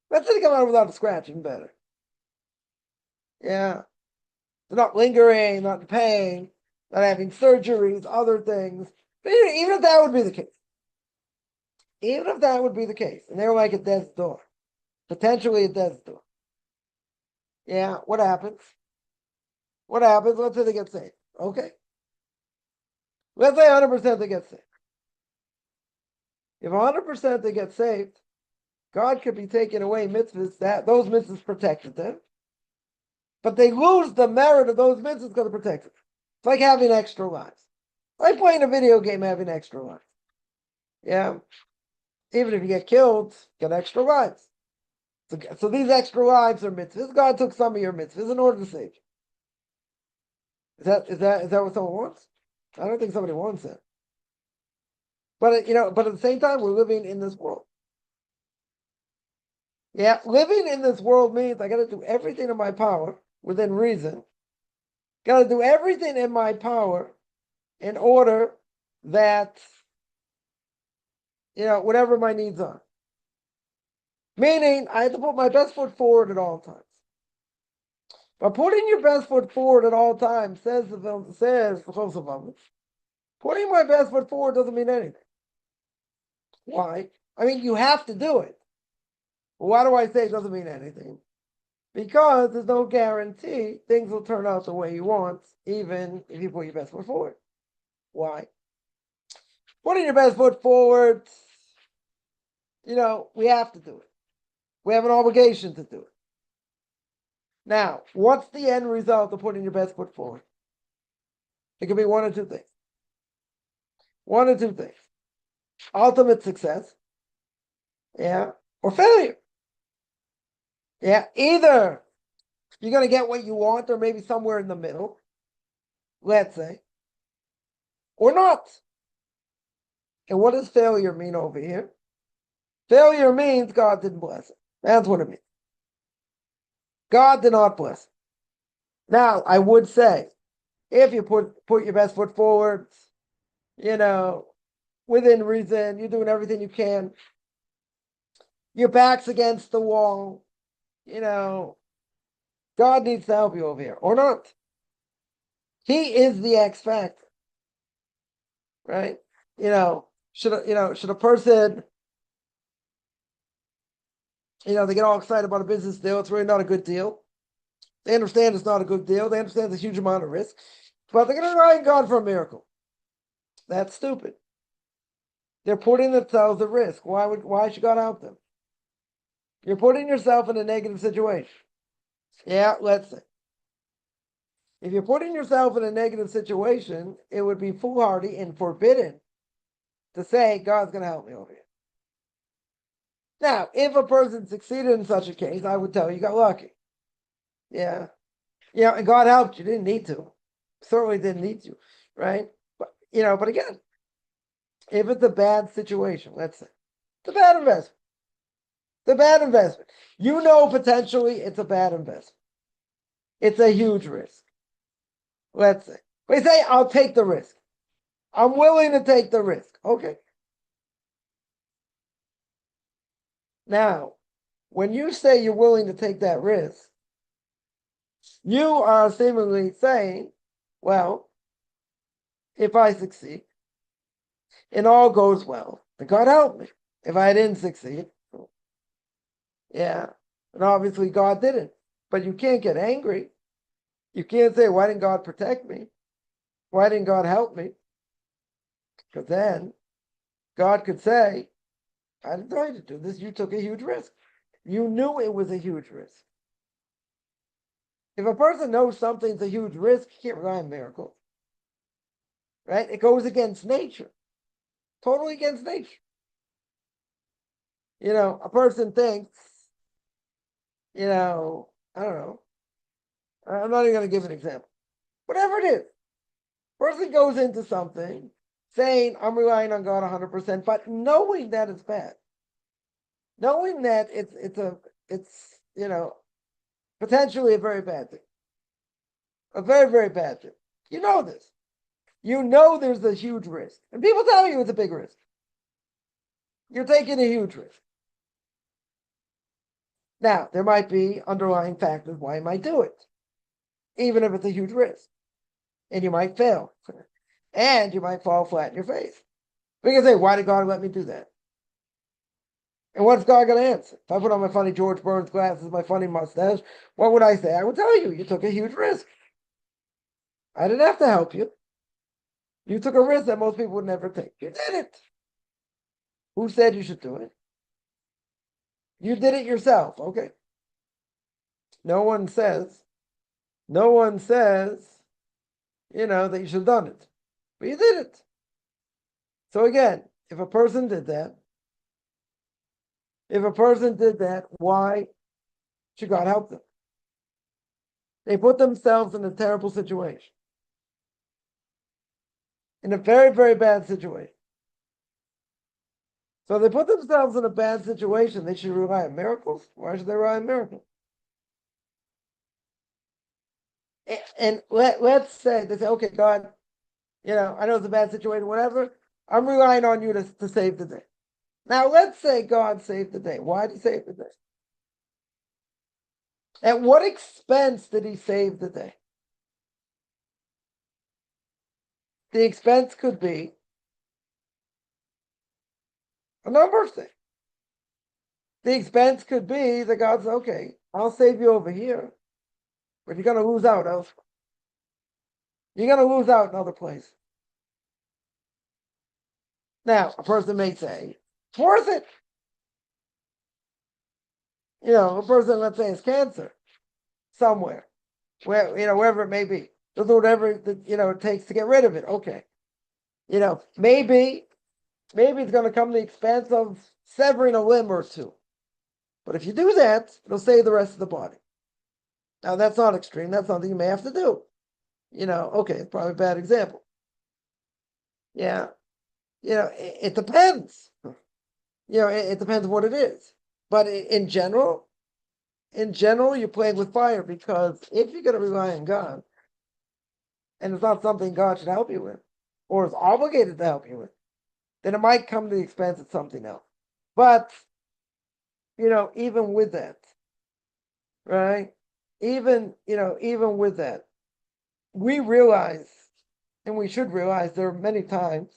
Let's say they come out without a scratch, even better. Yeah. They're not lingering, not in pain, not having surgeries, other things. But even if that would be the case, and they're like at death's door, potentially at death's door. Yeah, what happens? Let's say they get saved. Okay. Let's say 100% they get saved. If 100% they get saved, God could be taking away mitzvahs that those mitzvahs protected them, but they lose the merit of those mitzvahs because it protected them. It's like having extra lives. Like playing a video game, having extra lives. Yeah. Even if you get killed, you get extra lives. So these extra lives are mitzvahs. God took some of your mitzvahs in order to save you. Is that what someone wants? I don't think somebody wants it. But but at the same time, we're living in this world. Yeah, living in this world means I got to do everything in my power within reason. Got to do everything in my power in order that whatever my needs are. Meaning, I have to put my best foot forward at all times. But putting your best foot forward at all times says the Chosavav, putting my best foot forward doesn't mean anything. Why? I mean, you have to do it. Why do I say it doesn't mean anything? Because there's no guarantee things will turn out the way you want, even if you put your best foot forward. Why? Putting your best foot forward, we have to do it. We have an obligation to do it. Now, what's the end result of putting your best foot forward? It could be one or two things. One or two things. Ultimate success, or failure. Either you're going to get what you want, or maybe somewhere in the middle, let's say, or not. And what does failure mean over here? Failure means God didn't bless it. That's what it means. God did not bless it. Now, I would say, if you put your best foot forward, within reason, you're doing everything you can, your back's against the wall, God needs to help you over here, or not. He is the X factor, right? Should a person, they get all excited about a business deal, it's really not a good deal. They understand it's not a good deal. They understand there's a huge amount of risk, but they're going to rely on God for a miracle. That's stupid. They're putting themselves at risk. Why should God help them? You're putting yourself in a negative situation. Let's say. If you're putting yourself in a negative situation, it would be foolhardy and forbidden to say, God's going to help me over here. Now, if a person succeeded in such a case, I would tell you got lucky. And God helped you. Didn't need to. Certainly didn't need to, right? But again, if it's a bad situation, let's say, it's a bad investment. It's a bad investment. Potentially it's a bad investment. It's a huge risk. Let's say. We say, I'll take the risk. I'm willing to take the risk. Okay. Now, when you say you're willing to take that risk, you are seemingly saying, well, if I succeed, and all goes well, then God help me. If I didn't succeed, and obviously God didn't. But you can't get angry. You can't say, why didn't God protect me? Why didn't God help me? Because then God could say, I didn't tell you to do this. You took a huge risk. You knew it was a huge risk. If a person knows something's a huge risk, he can't rely on miracles. Right? It goes against nature. Totally against nature. A person thinks, I don't know. I'm not even going to give an example. Whatever it is. Person goes into something saying, I'm relying on God 100%, but knowing that it's bad. Knowing that it's potentially a very bad thing. A very, very bad thing. You know this. You know there's a huge risk. And people tell you it's a big risk. You're taking a huge risk. Now, there might be underlying factors why you might do it, even if it's a huge risk. And you might fail. And you might fall flat in your face. But you can say, why did God let me do that? And what's God going to answer? If I put on my funny George Burns glasses, my funny mustache, what would I say? I would tell you, you took a huge risk. I didn't have to help you. You took a risk that most people would never take. You did it. Who said you should do it? You did it yourself. Okay. No one says that you should have done it. But you did it. So again, if a person did that, why should God help them? They put themselves in a terrible situation. In a very, very bad situation. So they put themselves in a bad situation. They should rely on miracles. Why should they rely on miracles? And let's say, they say, okay, God, I know it's a bad situation, whatever. I'm relying on you to save the day. Now, let's say God saved the day. Why did he save the day? At what expense did he save the day? The expense could be a number of things. The expense could be that God says, okay, I'll save you over here, but you're going to lose out elsewhere. You're going to lose out in other places. Now, a person may say, it's worth it. A person, let's say, has cancer somewhere, wherever it may be. They'll do whatever it takes to get rid of it. Okay. Maybe it's going to come to the expense of severing a limb or two. But if you do that, it'll save the rest of the body. Now, that's not extreme. That's something you may have to do. Okay, it's probably a bad example. Yeah. It depends. It depends what it is. But in general, you're playing with fire, because if you're going to rely on God, and it's not something God should help you with, or is obligated to help you with, then it might come to the expense of something else. But, even with that, right? Even with that, we realize, and we should realize, there are many times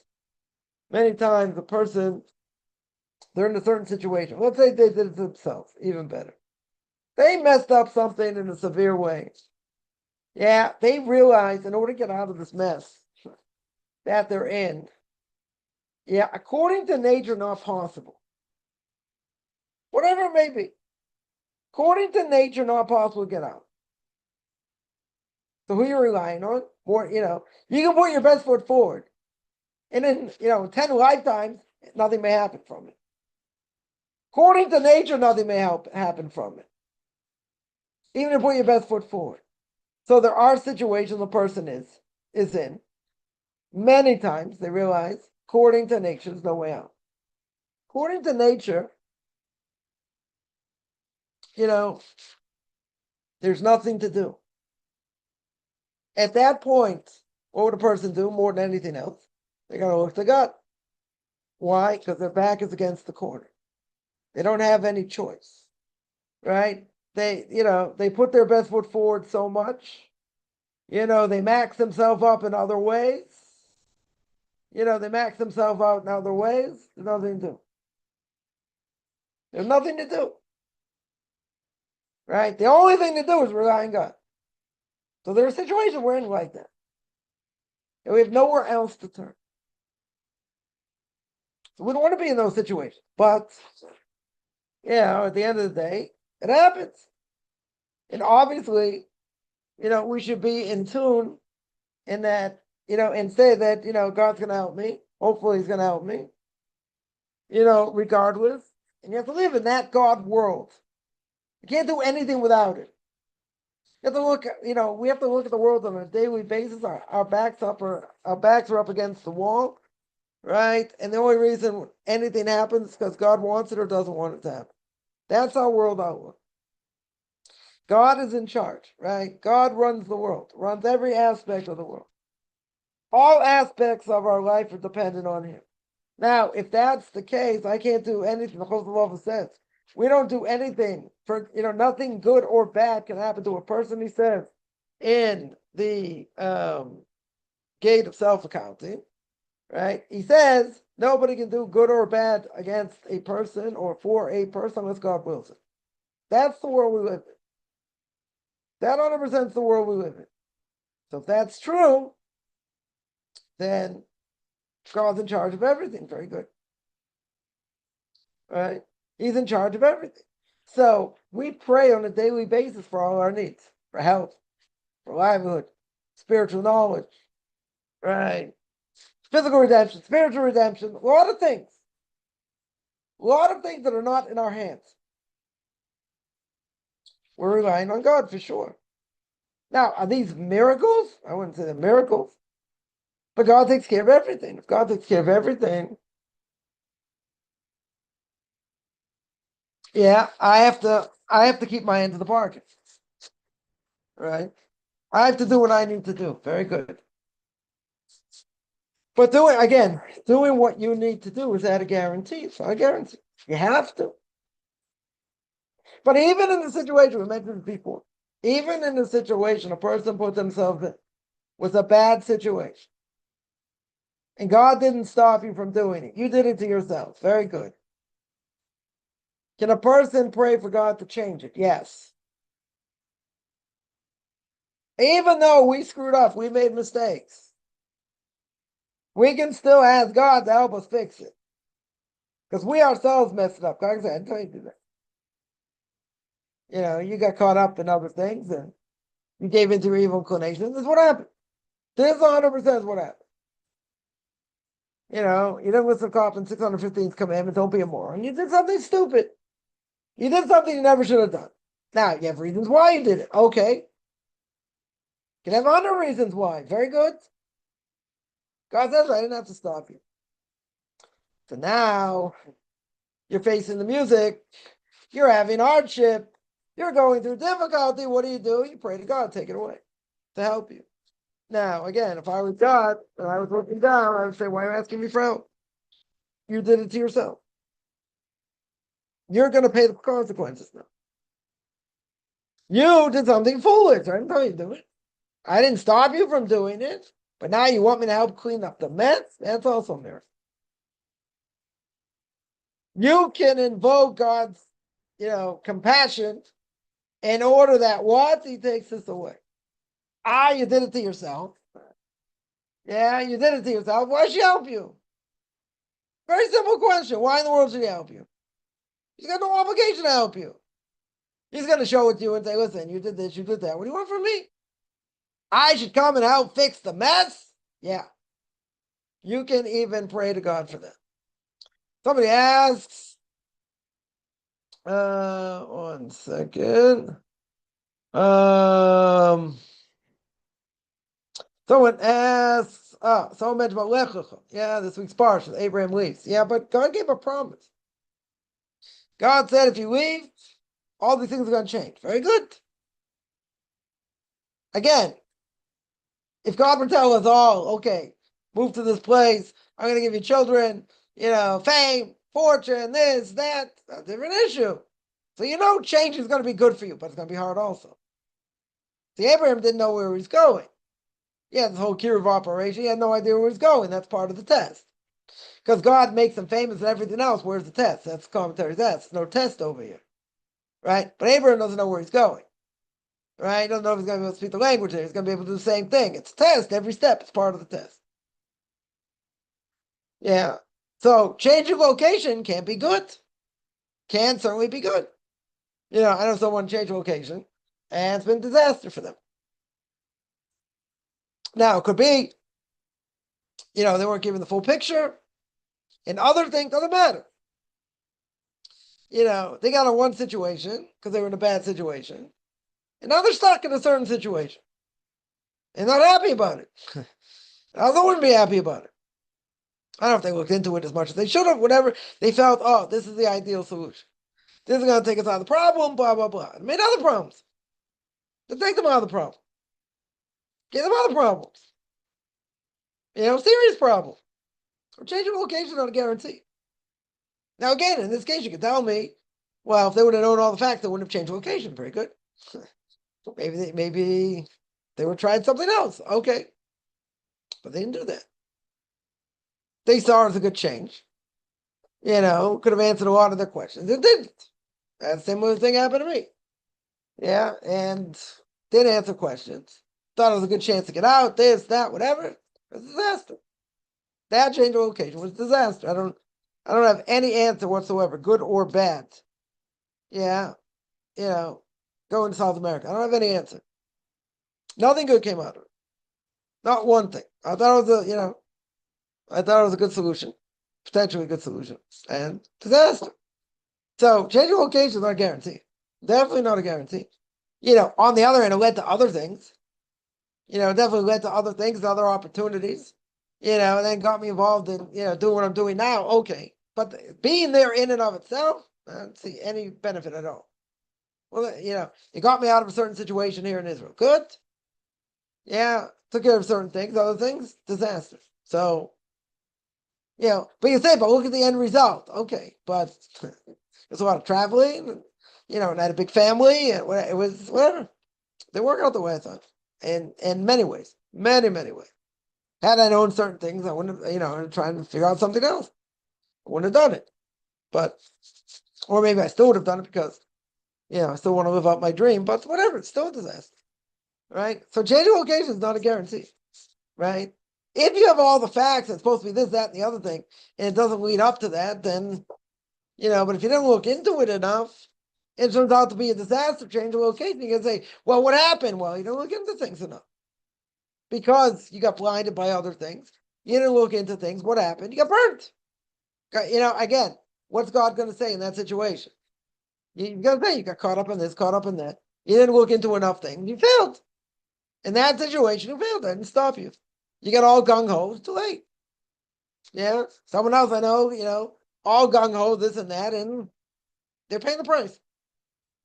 the person, they're in a certain situation. Let's say they did it themselves, even better. They messed up something in a severe way. Yeah, they realize in order to get out of this mess that they're in, according to nature, not possible. Whatever it may be. According to nature, not possible to get out. So who you're relying on? More, you can put your best foot forward. And in, 10 lifetimes, nothing may happen from it. According to nature, nothing may happen from it. Even if you put your best foot forward. So there are situations a person is in. Many times they realize, according to nature, there's no way out. According to nature, there's nothing to do. At that point, what would a person do more than anything else? They're going to look to God. Why? Because their back is against the corner. They don't have any choice, right? They put their best foot forward so much. They max themselves up in other ways. They max themselves out in other ways. There's nothing to do. There's nothing to do. Right? The only thing to do is rely on God. So there's a situation we're in like that. And we have nowhere else to turn. So we don't want to be in those situations. But, at the end of the day, it happens. And obviously, we should be in tune in that, and say that, God's going to help me. Hopefully he's going to help me. Regardless. And you have to live in that God world. You can't do anything without it. You have to look, we have to look at the world on a daily basis. Our backs are up against the wall, right? And the only reason anything happens is because God wants it or doesn't want it to happen. That's our world outlook. God is in charge, right? God runs the world, runs every aspect of the world. All aspects of our life are dependent on him. Now, if that's the case, I can't do anything. The Chosel says, we don't do anything for, nothing good or bad can happen to a person, he says, in the gate of self-accounting, right? He says, nobody can do good or bad against a person or for a person unless God wills it. That's the world we live in. That 100% is the world we live in. So if that's true, then God's in charge of everything. Very good. Right? He's in charge of everything. So we pray on a daily basis for all our needs, for health, for livelihood, spiritual knowledge, right? Physical redemption, spiritual redemption, a lot of things. A lot of things that are not in our hands. We're relying on God for sure. Now, are these miracles? I wouldn't say they're miracles. But God takes care of everything. If God takes care of everything, yeah, I have to keep my end of the bargain. Right? I have to do what I need to do. Very good. But doing what you need to do is at a guarantee. It's not a guarantee. You have to. But even in the situation we mentioned before, even in the situation a person put themselves in was a bad situation. And God didn't stop you from doing it. You did it to yourself. Very good. Can a person pray for God to change it? Yes. Even though we screwed up, we made mistakes, we can still ask God to help us fix it. Because we ourselves messed it up. God said, I told you that. You got caught up in other things and you gave into your evil inclinations. This is what happened. This 100% is what happened. You didn't listen to Kaufman's 615th commandment, don't be a moron. You did something stupid. You did something you never should have done. Now, you have reasons why you did it. Okay. You can have 100 reasons why. Very good. God says, I didn't have to stop you. So now, you're facing the music. You're having hardship. You're going through difficulty. What do? You pray to God, take it away to help you. Now, again, if I was God and I was looking down, I would say, why are you asking me for help? You did it to yourself. You're going to pay the consequences now. You did something foolish. I didn't tell you to do it. I didn't stop you from doing it. But now you want me to help clean up the mess? That's also a miracle. You can invoke God's, compassion in order that what? He takes this away. You did it to yourself. Yeah, you did it to yourself. Why should she help you? Very simple question. Why in the world should he help you? He's got no obligation to help you. He's going to show it to you and say, listen, you did this, you did that. What do you want from me? I should come and help fix the mess? Yeah. You can even pray to God for that. Somebody asks, one second. Someone asks, someone mentioned about Lech Lecha. Yeah, this week's parsha, Abraham leaves. Yeah, but God gave a promise. God said, if you leave, all these things are going to change. Very good. Again, if God were telling us all, okay, move to this place, I'm going to give you children, fame, fortune, this, that, a different issue. So change is going to be good for you, but it's going to be hard also. See, Abraham didn't know where he was going. Yeah, this whole Kiruv operation, he had no idea where he was going. That's part of the test. Because God makes him famous and everything else. Where's the test? That's commentary. That's no test over here. Right? But Abraham doesn't know where he's going. Right? He doesn't know if he's going to be able to speak the language there. He's going to be able to do the same thing. It's a test. Every step is part of the test. Yeah. So changing location can't be good. Can certainly be good. I know someone changed location and it's been a disaster for them. Now, it could be, they weren't given the full picture. And other things doesn't matter. They got in one situation because they were in a bad situation. And now they're stuck in a certain situation. And not happy about it. I wouldn't be happy about it. I don't know if they looked into it as much as they should have, whatever. They felt, this is the ideal solution. This is going to take us out of the problem, blah, blah, blah. It made other problems. To take them out of the problem. Get them other problems. Serious problems. Or changing location on a guarantee. Now, again, in this case, you could tell me, well, if they would have known all the facts, they wouldn't have changed location. Very good. Maybe they would trying something else. Okay. But they didn't do that. They saw it as a good change. Could have answered a lot of their questions. It didn't. That similar thing happened to me. Yeah, and didn't answer questions. Thought it was a good chance to get out, this, that, whatever. It was a disaster. That change of location was a disaster. I don't have any answer whatsoever, good or bad. Yeah, going to South America. I don't have any answer. Nothing good came out of it. Not one thing. I thought it was I thought it was a good solution, potentially a good solution, and disaster. So changing location is not a guarantee. Definitely not a guarantee. On the other hand, it led to other things. It definitely led to other things, other opportunities. And then got me involved in doing what I'm doing now. Okay, but being there in and of itself, I don't see any benefit at all. Well, it got me out of a certain situation here in Israel. Good. Yeah, took care of certain things. Other things, disaster. So, but you say, but look at the end result. Okay, but there's a lot of traveling, and I had a big family, and it was whatever. They work out the way I thought, in many ways, many, many ways. Had I known certain things, I wouldn't have, trying to figure out something else. I wouldn't have done it. But, or maybe I still would have done it because, I still want to live out my dream, but whatever, it's still a disaster. Right? So changing location is not a guarantee. Right? If you have all the facts, it's supposed to be this, that, and the other thing, and it doesn't lead up to that, then, but if you don't look into it enough, it turns out to be a disaster, change of location. You can say, well, what happened? Well, you don't look into things enough. Because you got blinded by other things. You didn't look into things. What happened? You got burnt. Again, what's God going to say in that situation? You got to say you got caught up in this, caught up in that. You didn't look into enough things. You failed. In that situation, you failed. That didn't stop you. You got all gung-ho. It's too late. Yeah. Someone else I know, all gung-ho, this and that, and they're paying the price.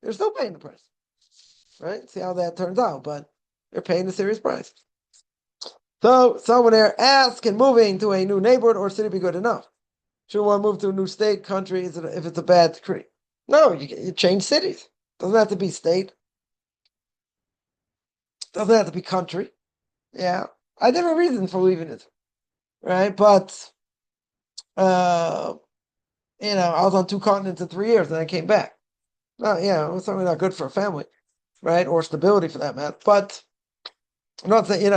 They're still paying the price. Right? See how that turns out. But they're paying a serious price. So someone there asks, can moving to a new neighborhood or city be good enough? Should one move to a new state, country, if it's a bad decree? No, you change cities. Doesn't have to be state. Doesn't have to be country. Yeah. I have different reasons for leaving it. Right? But I was on 2 continents in 3 years and I came back. No, it was certainly not good for a family, right? Or stability for that matter. But I'm not saying,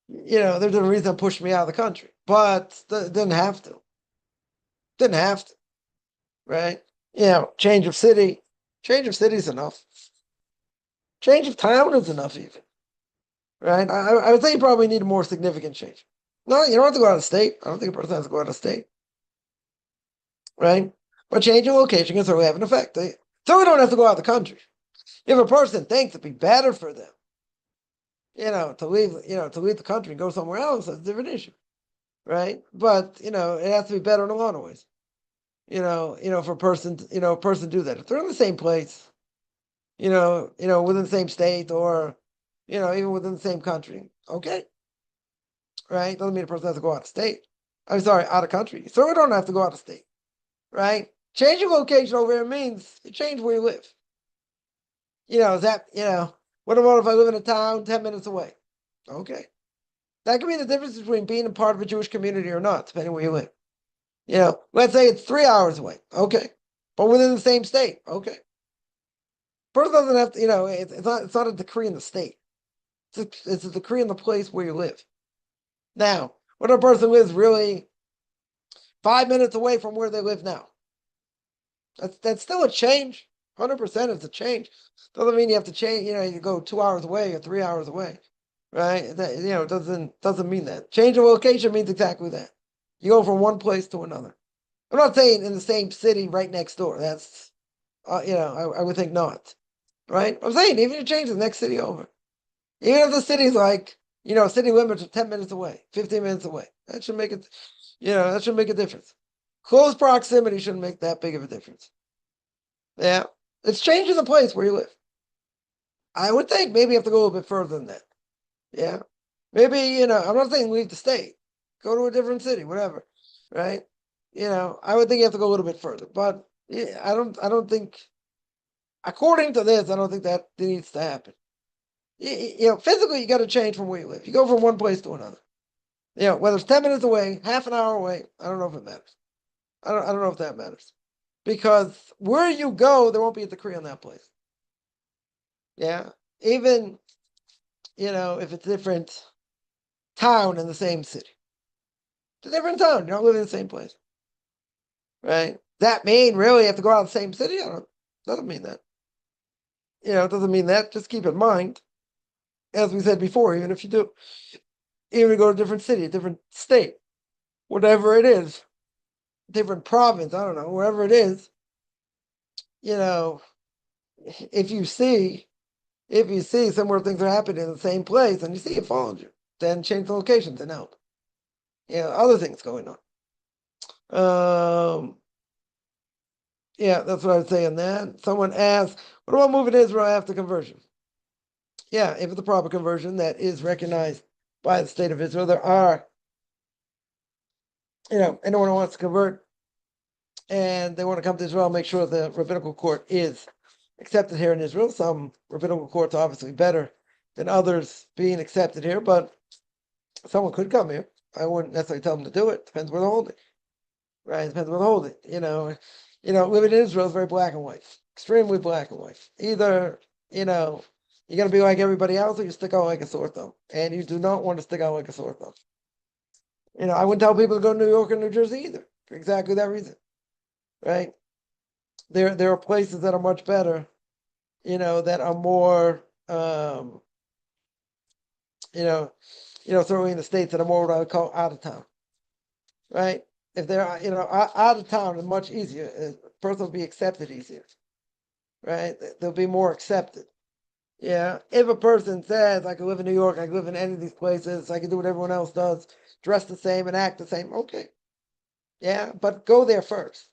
there's a reason that pushed me out of the country. But it didn't have to. Didn't have to. Right? Change of city. Change of city is enough. Change of town is enough even. Right? I would say you probably need a more significant change. No, you don't have to go out of state. I don't think a person has to go out of state. Right? But changing location can certainly have an effect. So we don't have to go out of the country. If a person thinks it'd be better for them, to leave the country and go somewhere else, that's a different issue. Right? But, it has to be better in a lot of ways. For a person, to do that. If they're in the same place, within the same state or, even within the same country, okay. Right? Doesn't mean a person has to go out of state. I'm sorry, out of country. You certainly don't have to go out of state. Right? Changing location over here means you change where you live. What about if I live in a town 10 minutes away? Okay. That could be the difference between being a part of a Jewish community or not, depending where you live. Let's say it's 3 hours away. Okay. But within the same state. Okay. Person doesn't have to, it's not a decree in the state. It's a decree in the place where you live. Now, what if a person lives really 5 minutes away from where they live now? That's still a change. 100% it's a change. Doesn't mean you have to change, you go 2 hours away or 3 hours away. Right? That, doesn't mean that. Change of location means exactly that. You go from one place to another. I'm not saying in the same city right next door. That's, I would think not. Right? I'm saying even if you change the next city over. Even if the city's like, city limits are 10 minutes away, 15 minutes away. That should make it, that should make a difference. Close proximity shouldn't make that big of a difference. Yeah. It's changing the place where you live. I would think maybe you have to go a little bit further than that. Yeah. Maybe, I'm not saying leave the state. Go to a different city, whatever. Right? I would think you have to go a little bit further. But yeah, I don't think, according to this, I don't think that needs to happen. Physically, you got to change from where you live. You go from one place to another. Whether it's 10 minutes away, half an hour away, I don't know if it matters. I don't know if that matters. Because where you go, there won't be a decree on that place. Yeah. Even, if it's a different town in the same city. It's a different town. You're not living in the same place. Right? That mean really you have to go out of the same city? Doesn't mean that. It doesn't mean that. Just keep in mind, as we said before, even if you do, even to go to a different city, a different state, whatever it is, different province, I don't know, wherever it is, if you see similar things are happening in the same place and you see it follows you, then change the locations and help. Other things going on. Yeah, that's what I would say on that. Someone asked, what about moving to Israel after conversion? Yeah, if it's a proper conversion that is recognized by the state of Israel, there are, anyone who wants to convert and they want to come to Israel, make sure the rabbinical court is accepted here in Israel. Some rabbinical courts are obviously better than others being accepted here, but someone could come here. I wouldn't necessarily tell them to do it. Depends where they're holding. Right? Depends where they're holding. Living in Israel is very black and white. Extremely black and white. Either, you're gonna be like everybody else or you stick out like a sore thumb. And you do not want to stick out like a sore thumb. I wouldn't tell people to go to New York or New Jersey either, for exactly that reason. Right? There are places that are much better, that are more certainly in the states that are more what I would call out of town. Right? If they're out of town, it's much easier. A person will be accepted easier. Right? They'll be more accepted. Yeah. If a person says, I can live in New York, I can live in any of these places, I can do what everyone else does, dress the same and act the same, okay. Yeah, but go there first.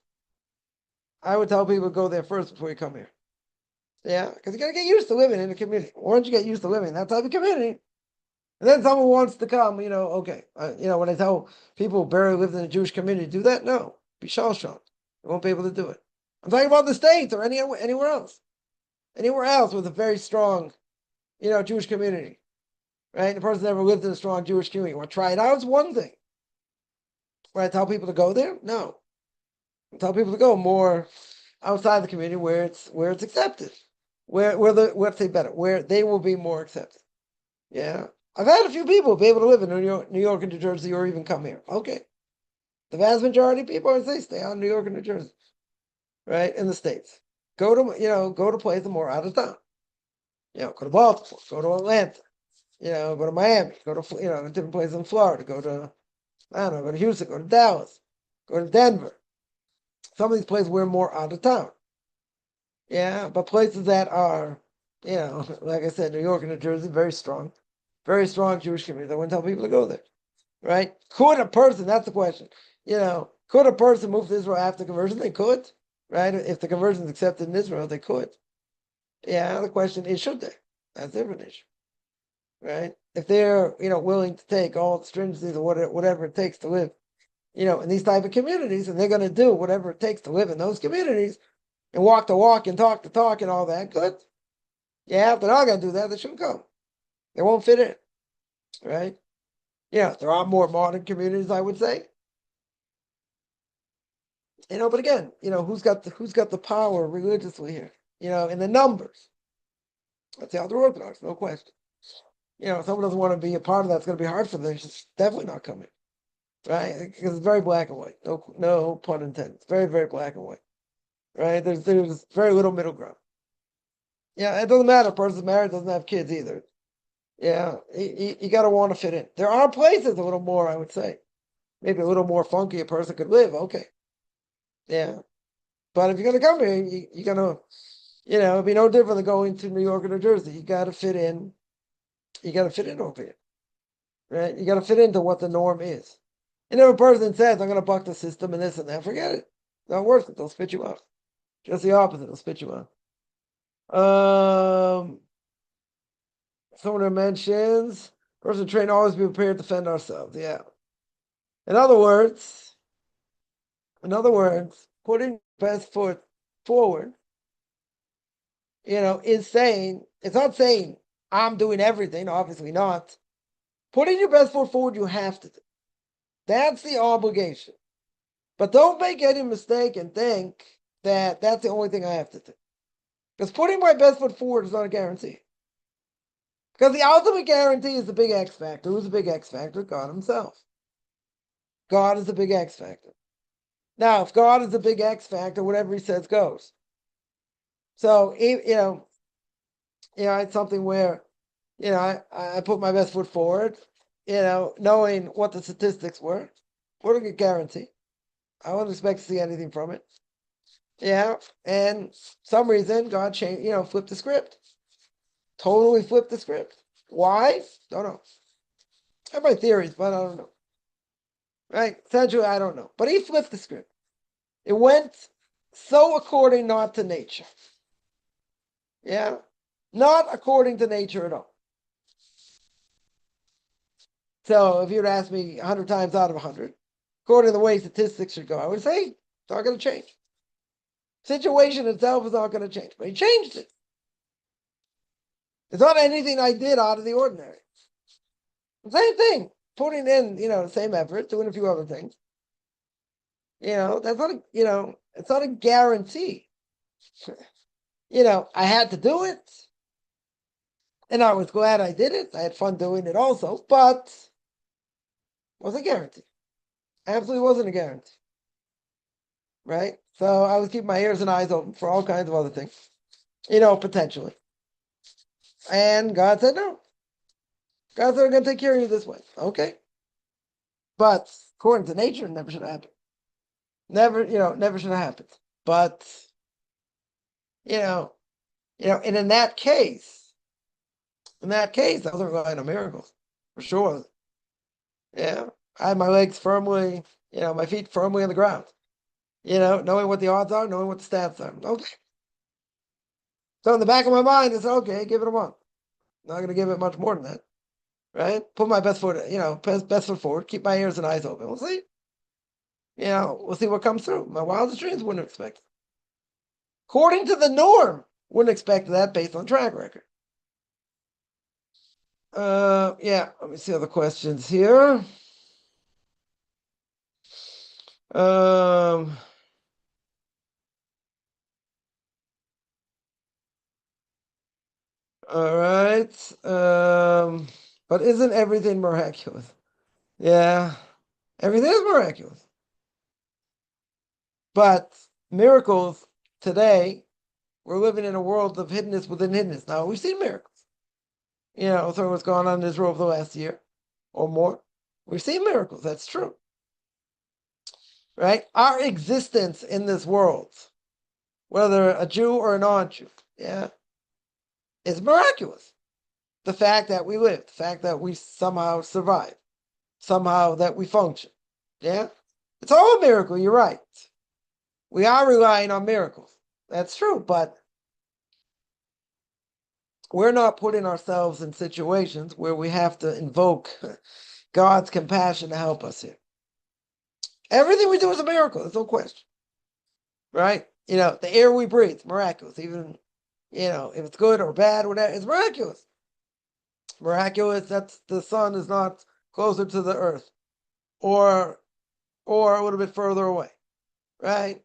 I would tell people to go there first before you come here. Yeah, because you got to get used to living in a community. Once you get used to living in that type of community, and then someone wants to come, okay. When I tell people who barely lived in a Jewish community, do that? No. Be shell-shocked. They won't be able to do it. I'm talking about the States or anywhere else. Anywhere else with a very strong, Jewish community. Right? The person never lived in a strong Jewish community. You want to try it out? It's one thing. Would I tell people to go there? No. I tell people to go more outside the community where it's accepted. Let's say better, where they will be more accepted. Yeah. I've had a few people be able to live in New York and New Jersey or even come here. Okay. The vast majority of people, I say, stay out in New York and New Jersey. Right? In the States. Go to places more out of town. Go to Baltimore, go to Atlanta, go to Miami, go to, different places in Florida, go to, I don't know, go to Houston, go to Dallas, go to Denver. Some of these places we're more out of town. Yeah, but places that are, like I said, New York and New Jersey, very strong Jewish communities. I wouldn't tell people to go there. Right? Could a person, that's the question, could a person move to Israel after conversion? They could. Right? If the conversion is accepted in Israel, they could. Yeah, the question is, should they? That's a different issue. Right? If they're, willing to take all the stringencies or whatever it takes to live, in these type of communities, and they're going to do whatever it takes to live in those communities and walk the walk and talk the talk and all that, good. Yeah, if they're not going to do that, they shouldn't come. They won't fit in. Right? Yeah, there are more modern communities, I would say. But again, who's got the power religiously here? In the numbers. That's the Orthodox, no question. If someone doesn't want to be a part of that, it's going to be hard for them. It's definitely not coming, right? Because it's very black and white. No pun intended. It's very, very black and white, right? There's very little middle ground. Yeah, it doesn't matter. A person's married, doesn't have kids either. Yeah, you got to want to fit in. There are places a little more, I would say, maybe a little more funky a person could live. Okay, yeah, but if you're going to come here, you're going to, it'd be no different than going to New York or New Jersey. You got to fit in. You got to fit in over here, right? You got to fit into what the norm is. And if a person says, I'm going to buck the system and this and that, forget it. It's not worth it. They'll spit you out. Just the opposite. They'll spit you out. Someone mentions, person trained always be prepared to defend ourselves. Yeah. In other words, putting best foot forward, is saying, it's not saying I'm doing everything, obviously not. Putting your best foot forward, you have to do. That's the obligation. But don't make any mistake and think that that's the only thing I have to do. Because putting my best foot forward is not a guarantee. Because the ultimate guarantee is the big X factor. Who's the big X factor? God himself. God is the big X factor. Now, if God is the big X factor, whatever he says goes. So, it's something where, I put my best foot forward. knowing what the statistics were. Wouldn't get guarantee. I wouldn't expect to see anything from it. Yeah, and some reason God changed, flipped the script. Totally flipped the script. Why? Don't know. I have my theories, but I don't know. Right? Essentially, I don't know. But he flipped the script. It went so according not to nature. Yeah? Not according to nature at all. So if you'd ask me 100 times out of 100, according to the way statistics should go, I would say it's not going to change. Situation itself is not going to change, but he changed it. It's not anything I did out of the ordinary. Same thing, putting in, the same effort, doing a few other things. That's not it's not a guarantee. I had to do it, and I was glad I did it. I had fun doing it also, but it wasn't a guarantee. Absolutely wasn't a guarantee. Right? So I was keeping my ears and eyes open for all kinds of other things, potentially. And God said no. God said, I'm going to take care of you this way. Okay. But according to nature, it never should have happened. Never should have happened. But, and in that case, I wasn't relying on miracles, for sure. Yeah. I had my legs firmly, my feet firmly on the ground. Knowing what the odds are, knowing what the stats are. Okay. So in the back of my mind, it's okay, give it a 1. Not going to give it much more than that. Right? Put my best foot, best foot forward, keep my ears and eyes open. We'll see. We'll see what comes through. My wildest dreams wouldn't expect it. According to the norm, wouldn't expect that based on track record. Yeah, let me see other questions here. All right. But isn't everything miraculous? Yeah, everything is miraculous. But miracles today, we're living in a world of hiddenness within hiddenness. Now, we've seen miracles. So what's going on in Israel over the last year or more. We've seen miracles. That's true. Right? Our existence in this world, whether a Jew or a non-Jew, is miraculous. The fact that we live, the fact that we somehow survive, somehow that we function. Yeah? It's all a miracle, you're right. We are relying on miracles. That's true, but we're not putting ourselves in situations where we have to invoke God's compassion to help us here. Everything we do is a miracle, there's no question. Right? The air we breathe, miraculous. Even, if it's good or bad, whatever, it's miraculous. Miraculous that the sun is not closer to the earth or a little bit further away. Right?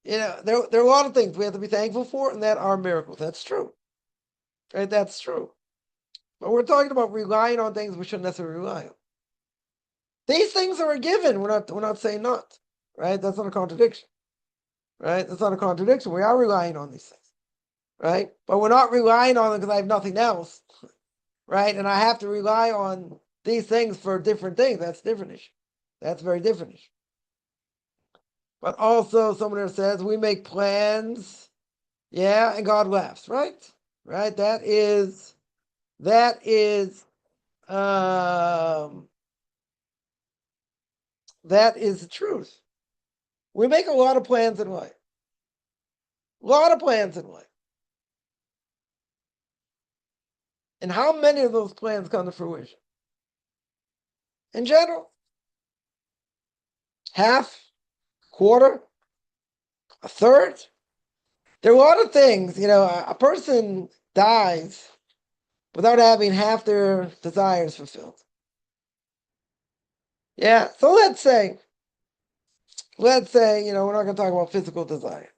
There are a lot of things we have to be thankful for, and that are miracles. That's true. Right? That's true. But we're talking about relying on things we shouldn't necessarily rely on. These things are a given. We're not saying not. Right? That's not a contradiction. Right? That's not a contradiction. We are relying on these things. Right? But we're not relying on them because I have nothing else. Right? And I have to rely on these things for different things. That's a different issue. That's a very different issue. But also, someone there says, we make plans, and God laughs, right? Right? That is the truth. We make a lot of plans in life. A lot of plans in life. And how many of those plans come to fruition? In general, half, quarter, a third. There are a lot of things, a person dies without having half their desires fulfilled. Yeah, so let's say, we're not going to talk about physical desire.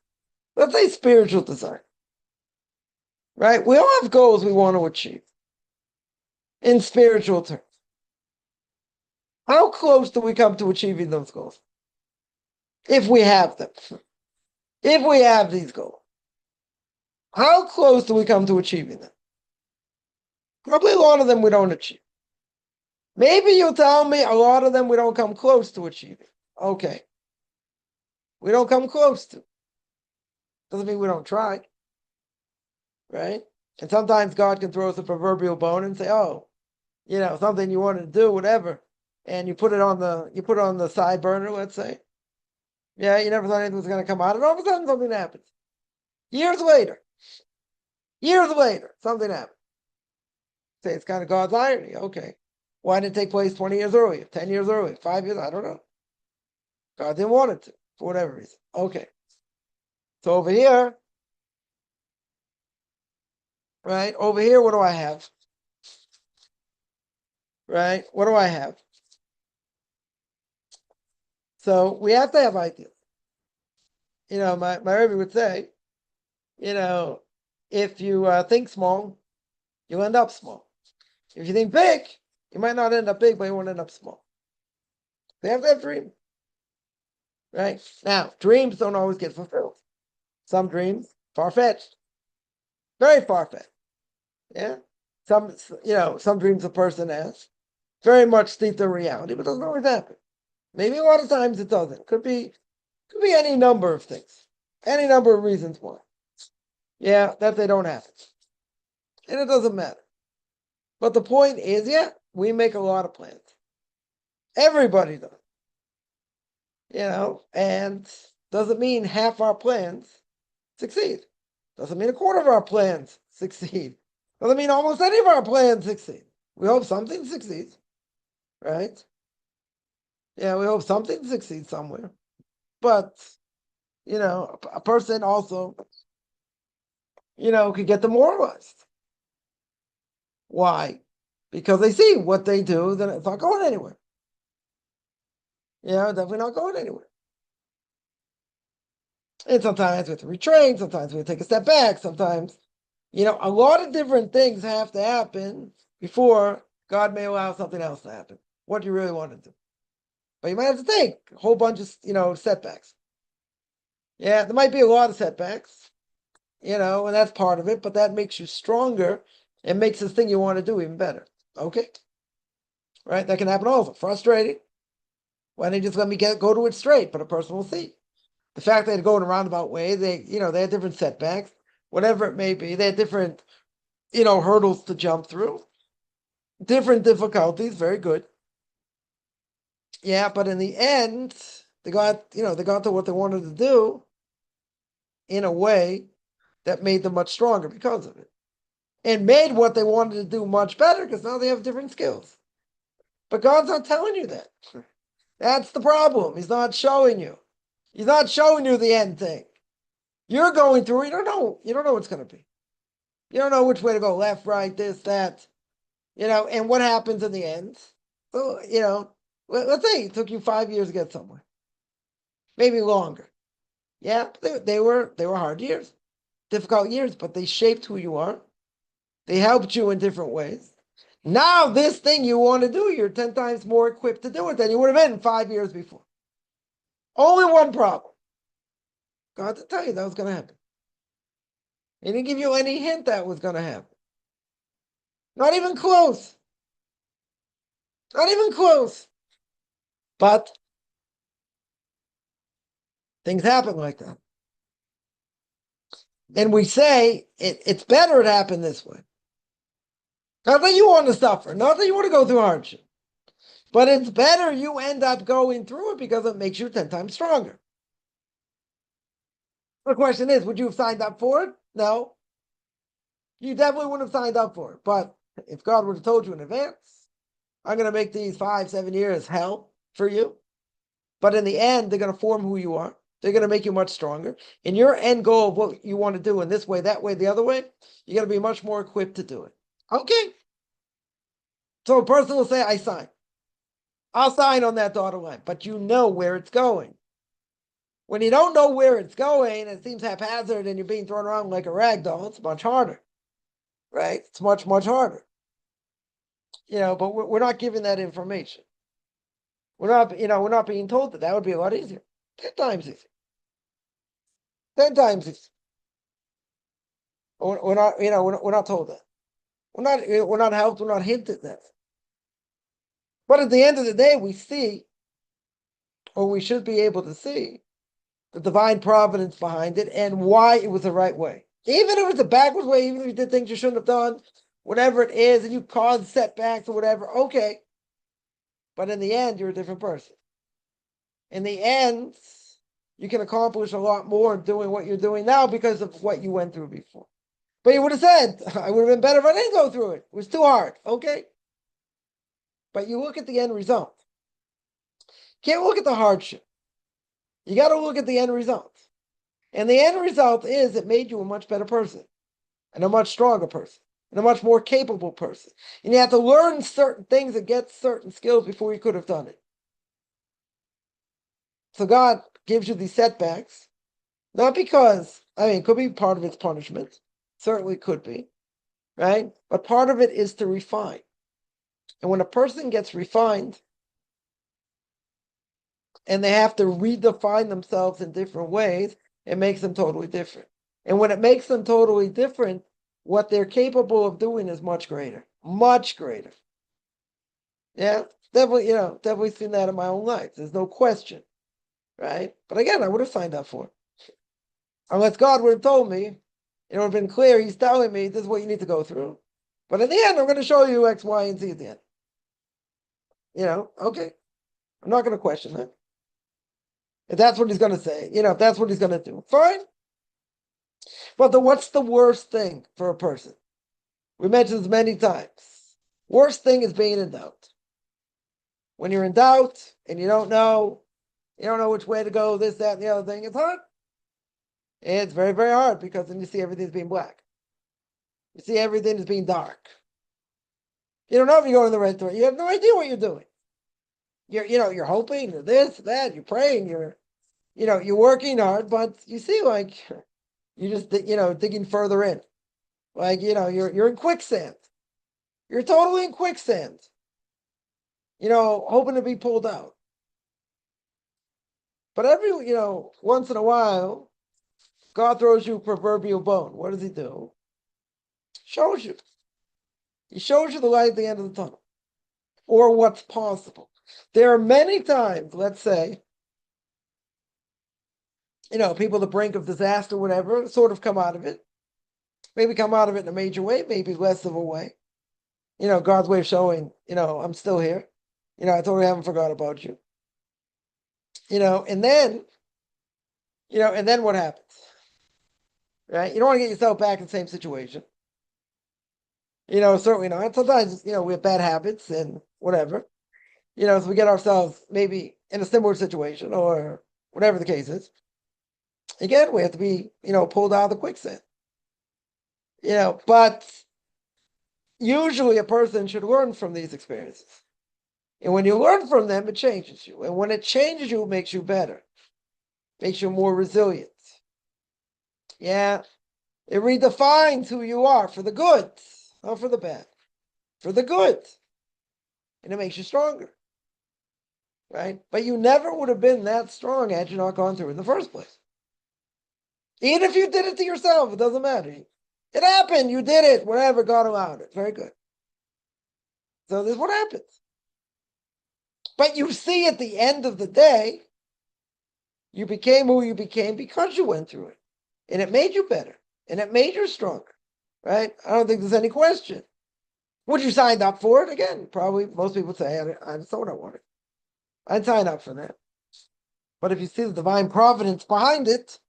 Let's say spiritual desire. Right? We all have goals we want to achieve in spiritual terms. How close do we come to achieving those goals? If we have them. If we have these goals. How close do we come to achieving them? Probably a lot of them we don't achieve. Maybe you'll tell me a lot of them we don't come close to achieving. Okay. We don't come close to. Doesn't mean we don't try. Right? And sometimes God can throw us a proverbial bone and say, oh, something you wanted to do, whatever. And you put it on the side burner, let's say. Yeah, you never thought anything was going to come out. And all of a sudden something happens. Years later, something happens. Say it's kind of God's irony. Okay. Why didn't it take place 20 years earlier, 10 years earlier, 5 years? I don't know. God didn't want it to, for whatever reason. Okay. So over here, right? Over here, what do I have? Right? What do I have? So we have to have ideas. My Rebbe would say, if you think small, you'll end up small. If you think big, you might not end up big, but you won't end up small. They have to have dreams. Right? Now, dreams don't always get fulfilled. Some dreams, far-fetched. Very far-fetched. Yeah? Some dreams a person has very much steeped in reality, but doesn't always happen. Maybe a lot of times it doesn't. Could be any number of things. Any number of reasons why. Yeah, that they don't happen. And it doesn't matter. But the point is, yeah, we make a lot of plans. Everybody does. And doesn't mean half our plans succeed. Doesn't mean a quarter of our plans succeed. Doesn't mean almost any of our plans succeed. We hope something succeeds, right? Yeah, we hope something succeeds somewhere. But, a person also, could get demoralized. Why? Because they see what they do, then it's not going anywhere. Definitely not going anywhere. And sometimes we have to retrain, sometimes we have to take a step back, sometimes, a lot of different things have to happen before God may allow something else to happen. What do you really want to do? But you might have to take a whole bunch of, setbacks. Yeah, there might be a lot of setbacks, and that's part of it, but that makes you stronger and makes this thing you want to do even better. Okay? Right? That can happen also. Frustrating. Why don't you just let me go to it straight? But a person will see. The fact that they're going a roundabout way, they had different setbacks, whatever it may be. They had different, hurdles to jump through, different difficulties. Very good. Yeah, but in the end, they got to what they wanted to do in a way that made them much stronger because of it. And made what they wanted to do much better because now they have different skills. But God's not telling you that. That's the problem. He's not showing you. He's not showing you the end thing. You're going through, you don't know what's going to be. You don't know which way to go, left, right, this, that, and what happens in the end. So, let's say it took you 5 years to get somewhere. Maybe longer. Yeah, they were hard years, difficult years, but they shaped who you are. They helped you in different ways. Now, this thing you want to do, you're 10 times more equipped to do it than you would have been 5 years before. Only one problem. God didn't tell you that was going to happen. He didn't give you any hint that was going to happen. Not even close. Not even close. But things happen like that. And we say it's better it happened this way. Not that you want to suffer, not that you want to go through hardship, but it's better you end up going through it because it makes you 10 times stronger. The question is, would you have signed up for it? No. You definitely wouldn't have signed up for it. But if God would have told you in advance, I'm going to make these 5-7 years hell for you. But in the end, they're going to form who you are. They're going to make you much stronger. And your end goal of what you want to do in this way, that way, the other way, you're going to be much more equipped to do it. Okay. So a person will say, I sign. I'll sign on that dotted line. But you know where it's going. When you don't know where it's going, and it seems haphazard and you're being thrown around like a rag doll, it's much harder. Right? It's much, much harder. But we're not given that information. We're not being told that would be a lot easier. 10 times easier. 10 times easier. We're not told that. We're not helped. We're not hinted that. But at the end of the day, we see, or we should be able to see, the divine providence behind it and why it was the right way. Even if it was a backwards way, even if you did things you shouldn't have done, whatever it is, and you caused setbacks or whatever, okay. But in the end, you're a different person. In the end, you can accomplish a lot more doing what you're doing now because of what you went through before. But you would have said, I would have been better if I didn't go through it. It was too hard. Okay. But you look at the end result. Can't look at the hardship. You got to look at the end result. And the end result is it made you a much better person and a much stronger person and a much more capable person. And you have to learn certain things and get certain skills before you could have done it. So God gives you these setbacks, not because, it could be part of its punishment. Certainly could be, right? But part of it is to refine. And when a person gets refined, and they have to redefine themselves in different ways, it makes them totally different. And when it makes them totally different, what they're capable of doing is much greater. Much greater. Yeah, definitely seen that in my own life. There's no question. Right? But again, I would have signed up for it. Unless God would have told me, it would have been clear, he's telling me this is what you need to go through. But in the end, I'm going to show you X, Y, and Z at the end. Okay. I'm not going to question that. If that's what he's going to say, if that's what he's going to do, fine. But what's the worst thing for a person? We mentioned this many times. Worst thing is being in doubt. When you're in doubt and you don't know which way to go, this, that, and the other thing, it's hard. It's very, very hard because then you see everything as being black. You see everything as being dark. You don't know if you're going in the right direction. You have no idea what you're doing. You're hoping, you're this, that, you're praying, you're working hard, but you see, like, you're just, digging further in. Like, you're in quicksand. You're totally in quicksand. Hoping to be pulled out. But every, once in a while, God throws you a proverbial bone. What does he do? Shows you. He shows you the light at the end of the tunnel. Or what's possible. There are many times, let's say, people at the brink of disaster, whatever, sort of come out of it. Maybe come out of it in a major way, maybe less of a way. God's way of showing, I'm still here. I totally haven't forgot about you. And then what happens? Right? You don't want to get yourself back in the same situation. Certainly not. Sometimes, we have bad habits and whatever. So we get ourselves maybe in a similar situation or whatever the case is. Again, we have to be, pulled out of the quicksand. But usually a person should learn from these experiences. And when you learn from them, it changes you. And when it changes you, it makes you better. Makes you more resilient. Yeah. It redefines who you are for the good, not for the bad. For the good. And it makes you stronger. Right? But you never would have been that strong had you not gone through it in the first place. Even if you did it to yourself, it doesn't matter. It happened. You did it. Whatever. God allowed it. Very good. So this is what happens. But you see at the end of the day, you became who you became because you went through it. And it made you better. And it made you stronger. Right? I don't think there's any question. Would you sign up for it? Again, probably most people say, I just don't want it. I'd sign up for that. But if you see the divine providence behind it,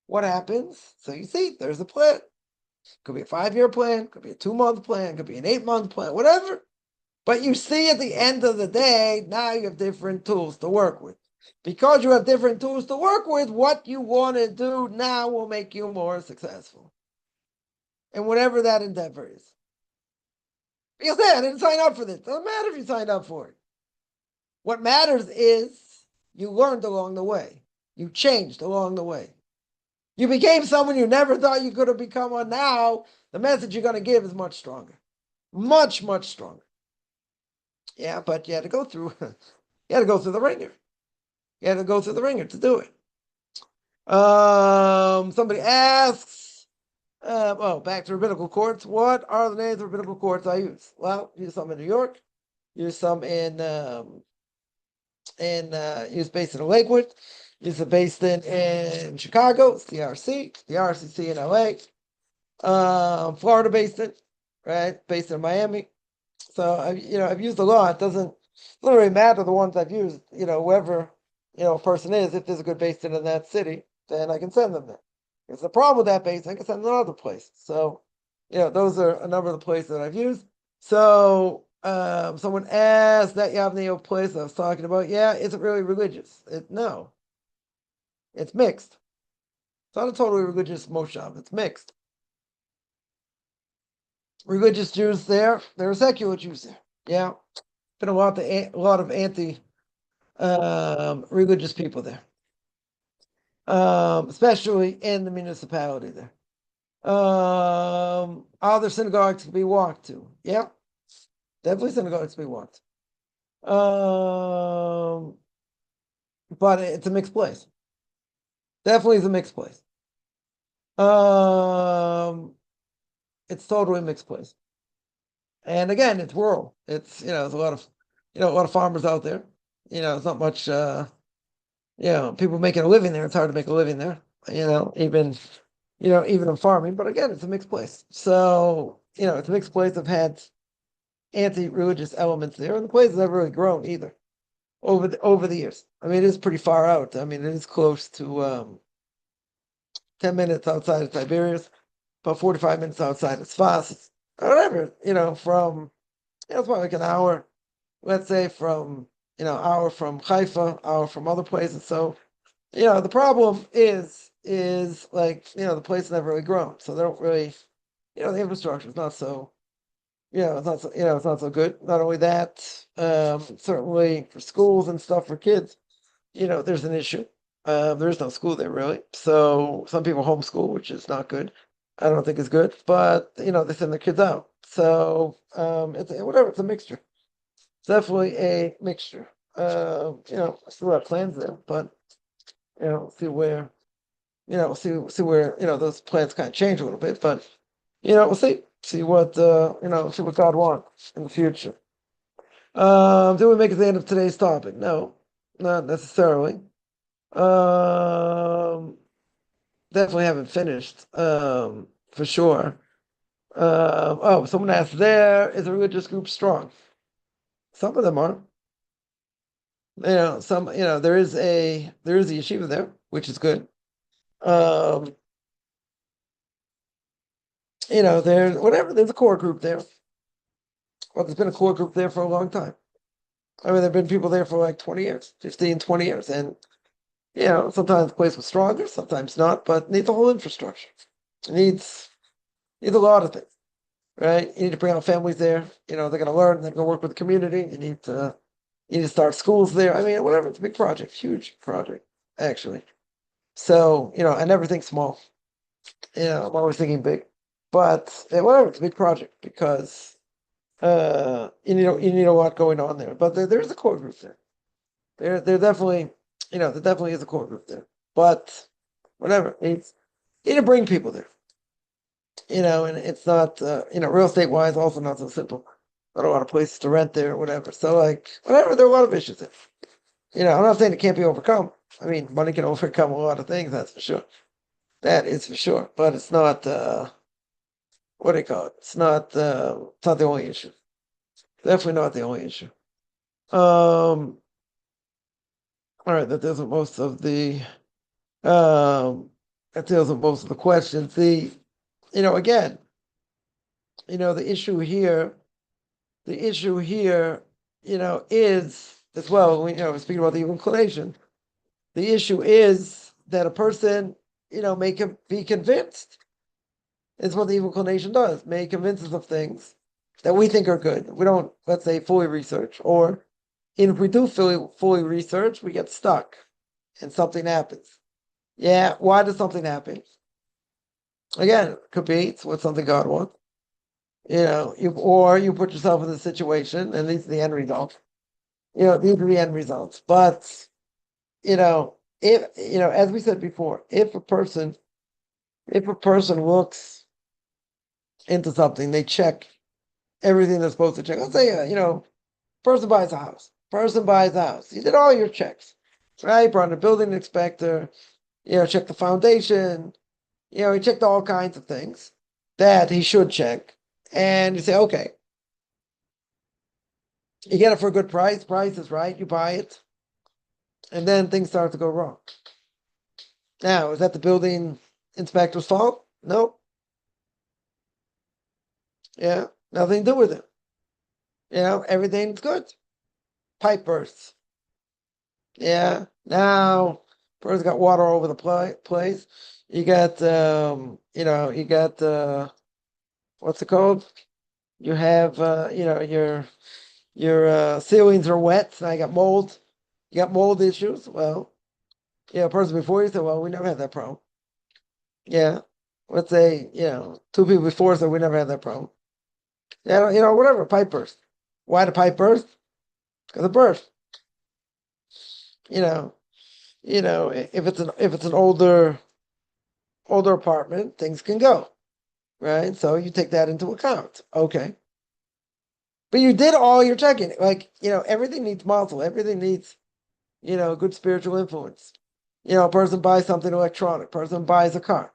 what happens? So you see, there's a plan. Could be a 5-year plan, could be a 2-month plan, could be an 8-month plan, whatever. But you see at the end of the day, now you have different tools to work with. Because you have different tools to work with, what you want to do now will make you more successful. And whatever that endeavor is. Because I didn't sign up for this. Doesn't matter if you signed up for it. What matters is you learned along the way. You changed along the way. You became someone you never thought you could have become, and now the message you're going to give is much stronger. Much, much stronger. Yeah, but you had to go through the ringer. You had to go through the ringer to do it. Somebody asks, back to rabbinical courts. What are the names of rabbinical courts I use? Well, use some in New York. Use some use based in Lakewood. Use based in Chicago. It's the RC, the RCC in LA. Florida basin, right? Based in Miami. So I've used a lot. It doesn't really matter the ones I've used. Whoever a person is, if there's a good basin in that city, then I can send them there. If the problem with that basin, I can send them to another place. So, those are a number of the places that I've used. So, someone asked that Yavneo place I was talking about. Yeah, is it really religious? No, it's mixed. It's not a totally religious moshav. It's mixed. Religious Jews there. There are secular Jews there. Yeah, been a lot of anti religious people there, especially in the municipality there. Other synagogues to be walked to. Yeah, definitely synagogues to be walked. But it's a mixed place. Definitely is a mixed place. It's totally a mixed place. And again, it's rural. It's there's a lot of farmers out there. It's not much people making a living there. It's hard to make a living there. Even in farming. But again, it's a mixed place. So it's a mixed place. I've had anti-religious elements there, and the place has never really grown either over the years. I mean, it is pretty far out. I mean, it is close to 10 minutes outside of Tiberias, about 45 minutes outside of Sfas. Whatever, from it's about like an hour, let's say from hour from Haifa, hour from other places. So the problem is like the place has never really grown, so they don't really the infrastructure is not so it's not so it's not so good. Not only that, certainly for schools and stuff for kids, there's an issue. There is no school there really, so some people homeschool, which is not good. I don't think it's good, but they send their kids out. So it's whatever. It's a mixture. It's definitely a mixture. I still have plans there, but see where see where those plans kind of change a little bit. But we'll see what see what God wants in the future. Did we make it to the end of today's topic? No, not necessarily. Definitely haven't finished. For sure. Someone asked, there is a religious group strong? Some of them are. Some. There is a yeshiva there, which is good. There's a core group there. Well, there's been a core group there for a long time. I mean, there have been people there for like 20 years, 15, 20 years. And, sometimes the place was stronger, sometimes not, but it needs a whole infrastructure. It needs a lot of things, right? You need to bring out families there. They're going to learn, they're going to work with the community. You need to start schools there. I mean, whatever, it's a big project, huge project, actually. So, I never think small. I'm always thinking big. But whatever, it's a big project because you need a lot going on there. But there's a core group there. There definitely, there definitely is a core group there. But whatever, you need to bring people there. And it's not real estate wise also not so simple. Not a lot of places to rent there or whatever. So like whatever, there are a lot of issues there. I'm not saying it can't be overcome. I mean, money can overcome a lot of things, that's for sure. That is for sure. But it's not what do you call it? It's not the only issue. Definitely not the only issue. All right, that deals with most of the questions. Again, the issue here, is as well, speaking about the inclination, the issue is that a person, may be convinced. It's what the evil inclination does, may convince us of things that we think are good. We don't, let's say, fully research, or even if we do fully research, we get stuck and something happens. Yeah, why does something happen? Again, it could be it's what something God wants. You put yourself in the situation, and these are the end results. These are the end results. But if as we said before, if a person looks into something, they check everything they're supposed to check. Let's say Person buys a house. Person buys a house. You did all your checks, right? Brought in a building inspector, checked the foundation, he checked all kinds of things that he should check. And you say, okay, you get it for a good price. Price is right. You buy it. And then things start to go wrong. Now, is that the building inspector's fault? Nope. Yeah, nothing to do with it. Everything's good. Pipe bursts. Yeah. Now, person got water all over the place. You got, what's it called? You have, your ceilings are wet. Now you got mold. You got mold issues. Well, a person before you said, well, we never had that problem. Yeah. Let's say, two people before said we never had that problem. Yeah, whatever, pipe burst. Why the pipe burst? Because it burst. If it's an older apartment, things can go. Right? So you take that into account. Okay. But you did all your checking. Like, everything needs muscle. Everything needs, good spiritual influence. A person buys something electronic. Person buys a car.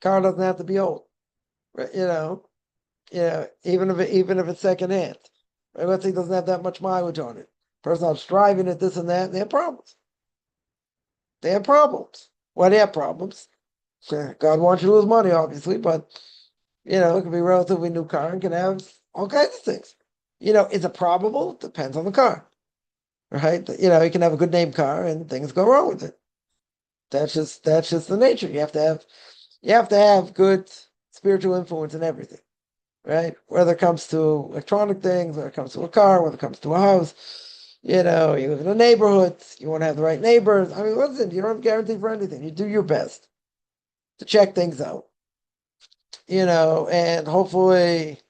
Car doesn't have to be old. Right? Even if it's secondhand. Right? Let's say it doesn't have that much mileage on it. Person else driving it, this and that, they have problems. They have problems. Why they have problems? God wants you to lose money, obviously, but it can be a relatively new car and can have all kinds of things. Is it probable? Depends on the car. Right? You can have a good name car and things go wrong with it. That's just the nature. You have to have good spiritual influence in everything. Right? Whether it comes to electronic things, whether it comes to a car, whether it comes to a house, you live in a neighborhood, you want to have the right neighbors. I mean, listen, you don't have guarantee for anything. You do your best to check things out. And hopefully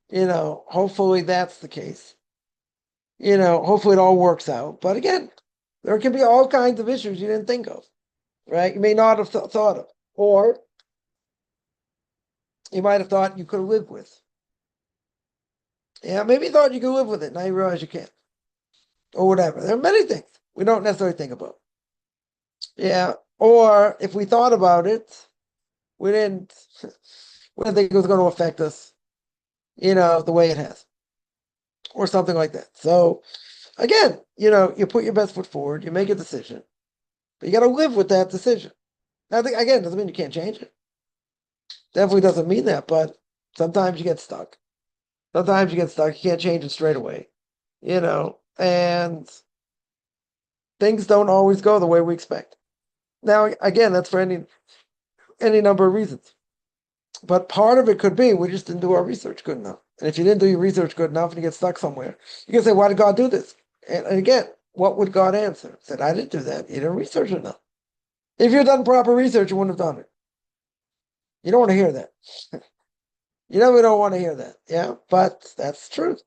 that's the case. Hopefully it all works out. But again, there can be all kinds of issues you didn't think of, right? You may not have thought of, or you might have thought you could have lived with. Yeah, maybe you thought you could live with it. Now you realize you can't, or whatever. There are many things we don't necessarily think about. Yeah, or if we thought about it, we didn't think it was going to affect us, the way it has, or something like that. So again, you put your best foot forward, you make a decision, but you got to live with that decision. Now, again, doesn't mean you can't change it. Definitely doesn't mean that, but sometimes you get stuck. Sometimes you get stuck. You can't change it straight away, and things don't always go the way we expect. Now, again, that's for any number of reasons. But part of it could be we just didn't do our research good enough. And if you didn't do your research good enough and you get stuck somewhere, you can say, why did God do this? And again, what would God answer? Said, I didn't do that. You didn't research enough. If you'd done proper research, you wouldn't have done it. You don't want to hear that. We don't want to hear that. Yeah, but that's the truth.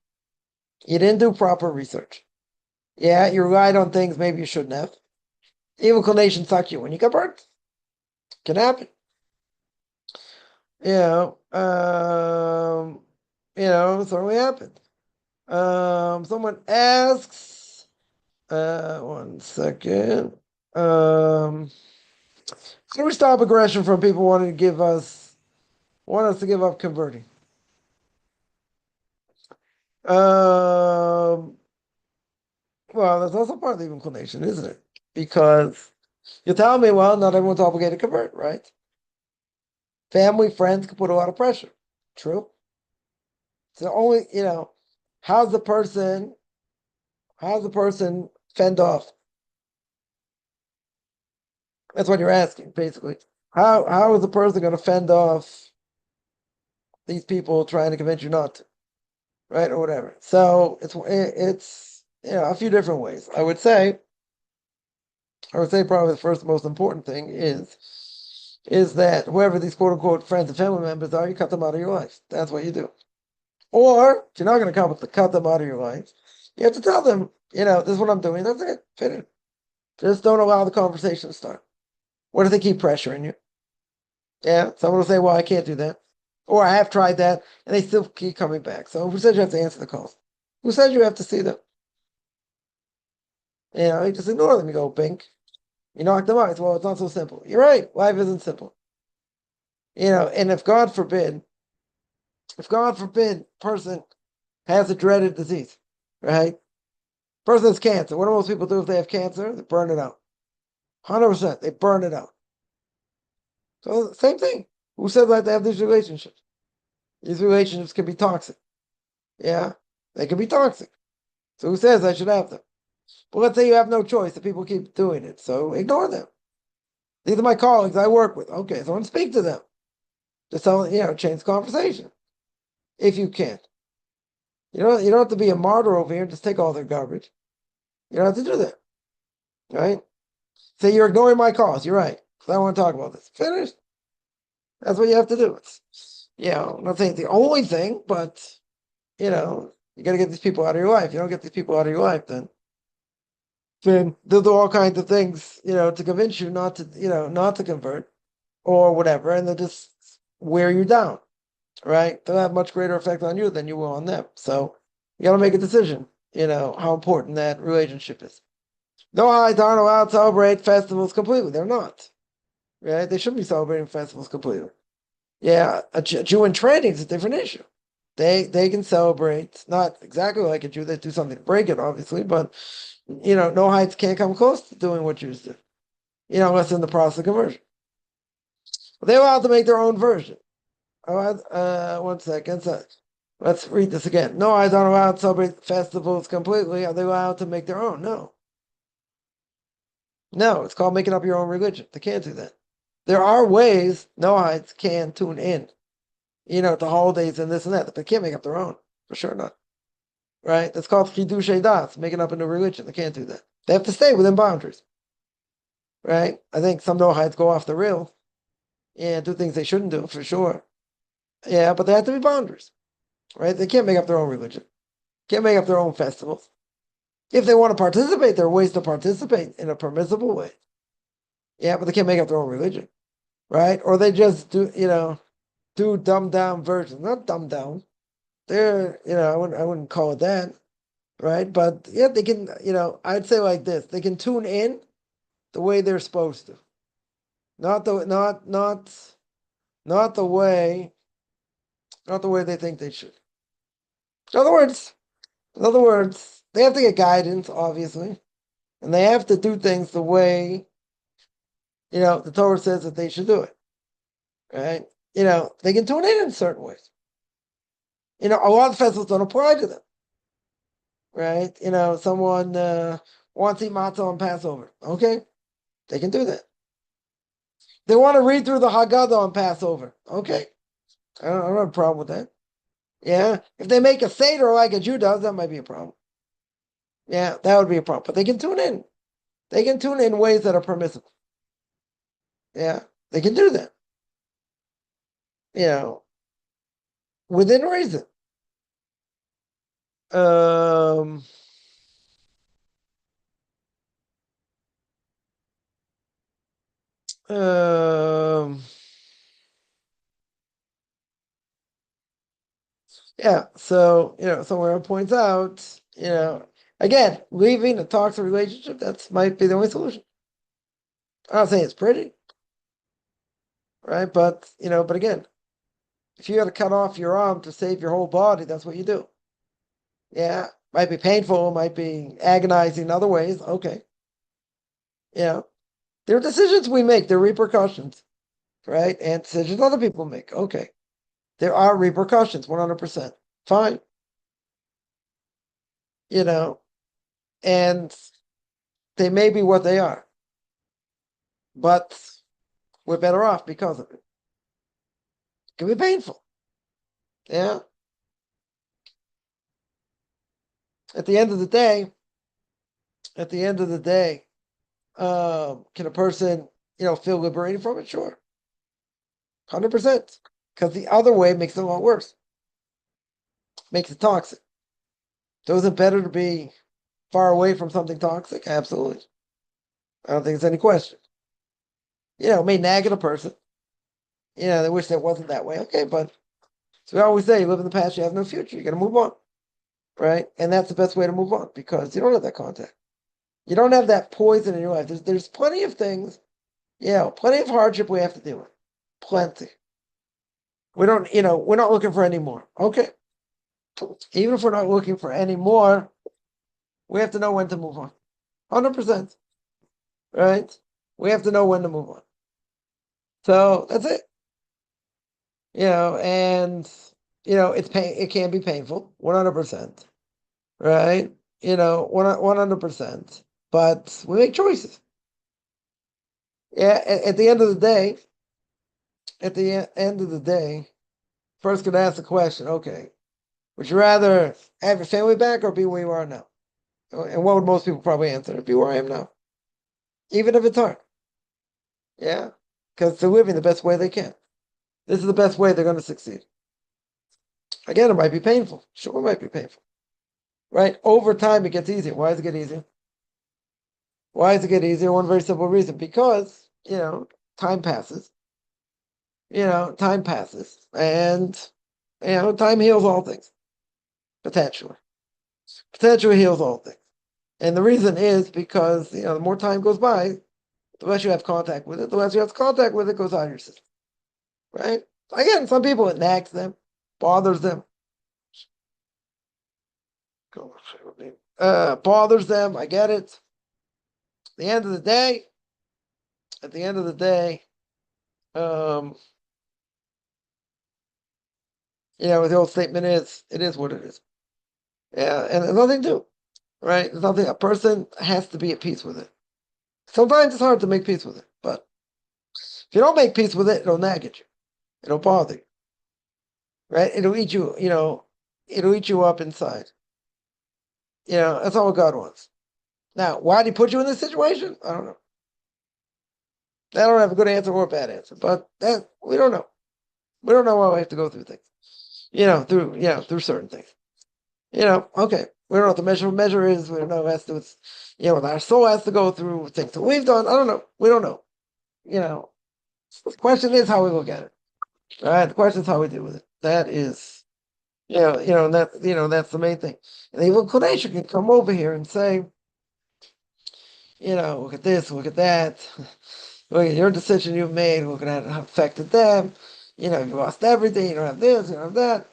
You didn't do proper research. Yeah, you relied on things maybe you shouldn't have. Evil inclination sucked you when you got burnt. Can happen. Certainly happened. Someone asks, one second. How do we stop aggression from people wanting to want us to give up converting? Well, that's also part of the inclination, isn't it? Because you tell me, well, not everyone's obligated to convert, right? Family, friends can put a lot of pressure. True. So only, how's the person fend off? That's what you're asking, basically. How is the person going to fend off these people trying to convince you not to, right, or whatever? So it's a few different ways. I would say probably the first most important thing is that whoever these quote unquote friends and family members are, you cut them out of your life. That's what you do. Or if you're not going to cut them out of your life, you have to tell them, this is what I'm doing. That's it. Finish. Just don't allow the conversation to start. What if they keep pressuring you? Yeah, someone will say, well, I can't do that. Or I have tried that, and they still keep coming back. So we said you have to answer the calls. Who says you have to see them? You just ignore them. You go, bink. You knock them out. Well, it's not so simple. You're right. Life isn't simple. And if God forbid, person has a dreaded disease, right? Person has cancer. What do most people do if they have cancer? They burn it out. 100%. They burn it out. So same thing. Who said that they have these relationships? These relationships can be toxic. Yeah, they can be toxic. So who says I should have them? But let's say you have no choice and people keep doing it. So ignore them. These are my colleagues I work with. Okay, so don't speak to them. Just change the conversation. If you can. You don't have to be a martyr over here and just take all their garbage. You don't have to do that. Right? Say you're ignoring my calls. You're right. Because I want to talk about this. Finished. That's what you have to do. I'm not saying it's the only thing, but you got to get these people out of your life. You don't get these people out of your life, then they'll do all kinds of things, to convince you not to convert or whatever, and they'll just wear you down, right? They'll have much greater effect on you than you will on them. So you got to make a decision, how important that relationship is. No, I aren't allowed to celebrate festivals completely. They're not, right? They shouldn't be celebrating festivals completely. Yeah, a Jew in training is a different issue. They can celebrate, not exactly like a Jew. They do something to break it, obviously, but no heights can't come close to doing what Jews do. Unless in the process of conversion. But they're allowed to make their own version. One second. So let's read this again. No, I don't allowed to celebrate festivals completely. Are they allowed to make their own? No. No, it's called making up your own religion. They can't do that. There are ways Noahites can tune in, to holidays and this and that, but they can't make up their own. For sure not. Right? That's called Chidushei Das, making up a new religion. They can't do that. They have to stay within boundaries. Right? I think some Noahites go off the rails and do things they shouldn't do, for sure. Yeah, but there have to be boundaries. Right? They can't make up their own religion. Can't make up their own festivals. If they want to participate, there are ways to participate in a permissible way. Yeah, but they can't make up their own religion. Right? Or they just do dumbed down versions. Not dumbed down. They're, I wouldn't call it that. Right? But yeah, they can, I'd say like this. They can tune in the way they're supposed to. Not the way they think they should. In other words, they have to get guidance, obviously, and they have to do things the way, the Torah says that they should do it. Right? They can tune in certain ways. A lot of festivals don't apply to them. Right? Someone wants to eat matzah on Passover. Okay, they can do that. They want to read through the Haggadah on Passover. Okay, I don't have a problem with that. Yeah, if they make a Seder like a Jew does, that might be a problem. Yeah, that would be a problem. But they can tune in. They can tune in ways that are permissible. Yeah, they can do that. Within reason. Um, um, yeah, so, somewhere it points out, again, leaving a toxic relationship, that might be the only solution. I'm not saying it's pretty, right? But again, if you got to cut off your arm to save your whole body, that's what you do. Yeah, might be painful, might be agonizing in other ways. Okay. There are decisions we make, there are repercussions, right? And decisions other people make. Okay. There are repercussions, 100%. Fine. And they may be what they are. But we're better off because of it. It can be painful. Yeah. At the end of the day, can a person, feel liberated from it? Sure. 100%. Because the other way makes it a lot worse. Makes it toxic. So is it better to be far away from something toxic? Absolutely. I don't think there's any question. It may nag at a person. They wish that wasn't that way. Okay, but so we always say, you live in the past, you have no future. You got to move on. right? And that's the best way to move on because you don't have that contact. You don't have that poison in your life. There's plenty of things, plenty of hardship we have to deal with. Plenty. We don't, we're not looking for any more. Okay. Even if we're not looking for any more, we have to know when to move on. 100%. Right? We have to know when to move on. So that's it. And it can be painful, 100%. Right? 100%. But we make choices. Yeah, at the end of the day, first could ask the question, okay, would you rather have your family back or be where you are now? And what would most people probably answer? Be where I am now. Even if it's hard. Yeah. Because they're living the best way they can. This is the best way they're going to succeed. Again, it might be painful. Sure, it might be painful. Right? Over time, it gets easier. Why does it get easier? Why does it get easier? One very simple reason. Because, time passes. Time passes. And, time heals all things. Potentially. Potentially heals all things. And the reason is because, the more time goes by, the less you have contact with it. The less you have contact with it, goes out of your system. Right? Again, some people, it nags them, bothers them. Bothers them. I get it. At the end of the day, the old statement is, it is what it is. Yeah, and there's nothing to do, right? There's nothing, a person has to be at peace with it. Sometimes it's hard to make peace with it, but if you don't make peace with it, it'll nag at you. It'll bother you, right? It'll eat you, it'll eat you up inside. That's all God wants. Now, why did he put you in this situation? I don't know. I don't have a good answer or a bad answer, but that we don't know. We don't know why we have to go through things. Through certain things. Okay. We don't know what the measure is. We don't know what has to do with, our soul has to go through things that we've done. I don't know. We don't know. The question is how we look at it. All right. The question is how we deal with it. That is, that's the main thing. And the evil inclination can come over here and say, look at this, look at that. Look at your decision you've made. Look at how it affected them. You lost everything. You don't have this. You don't have that.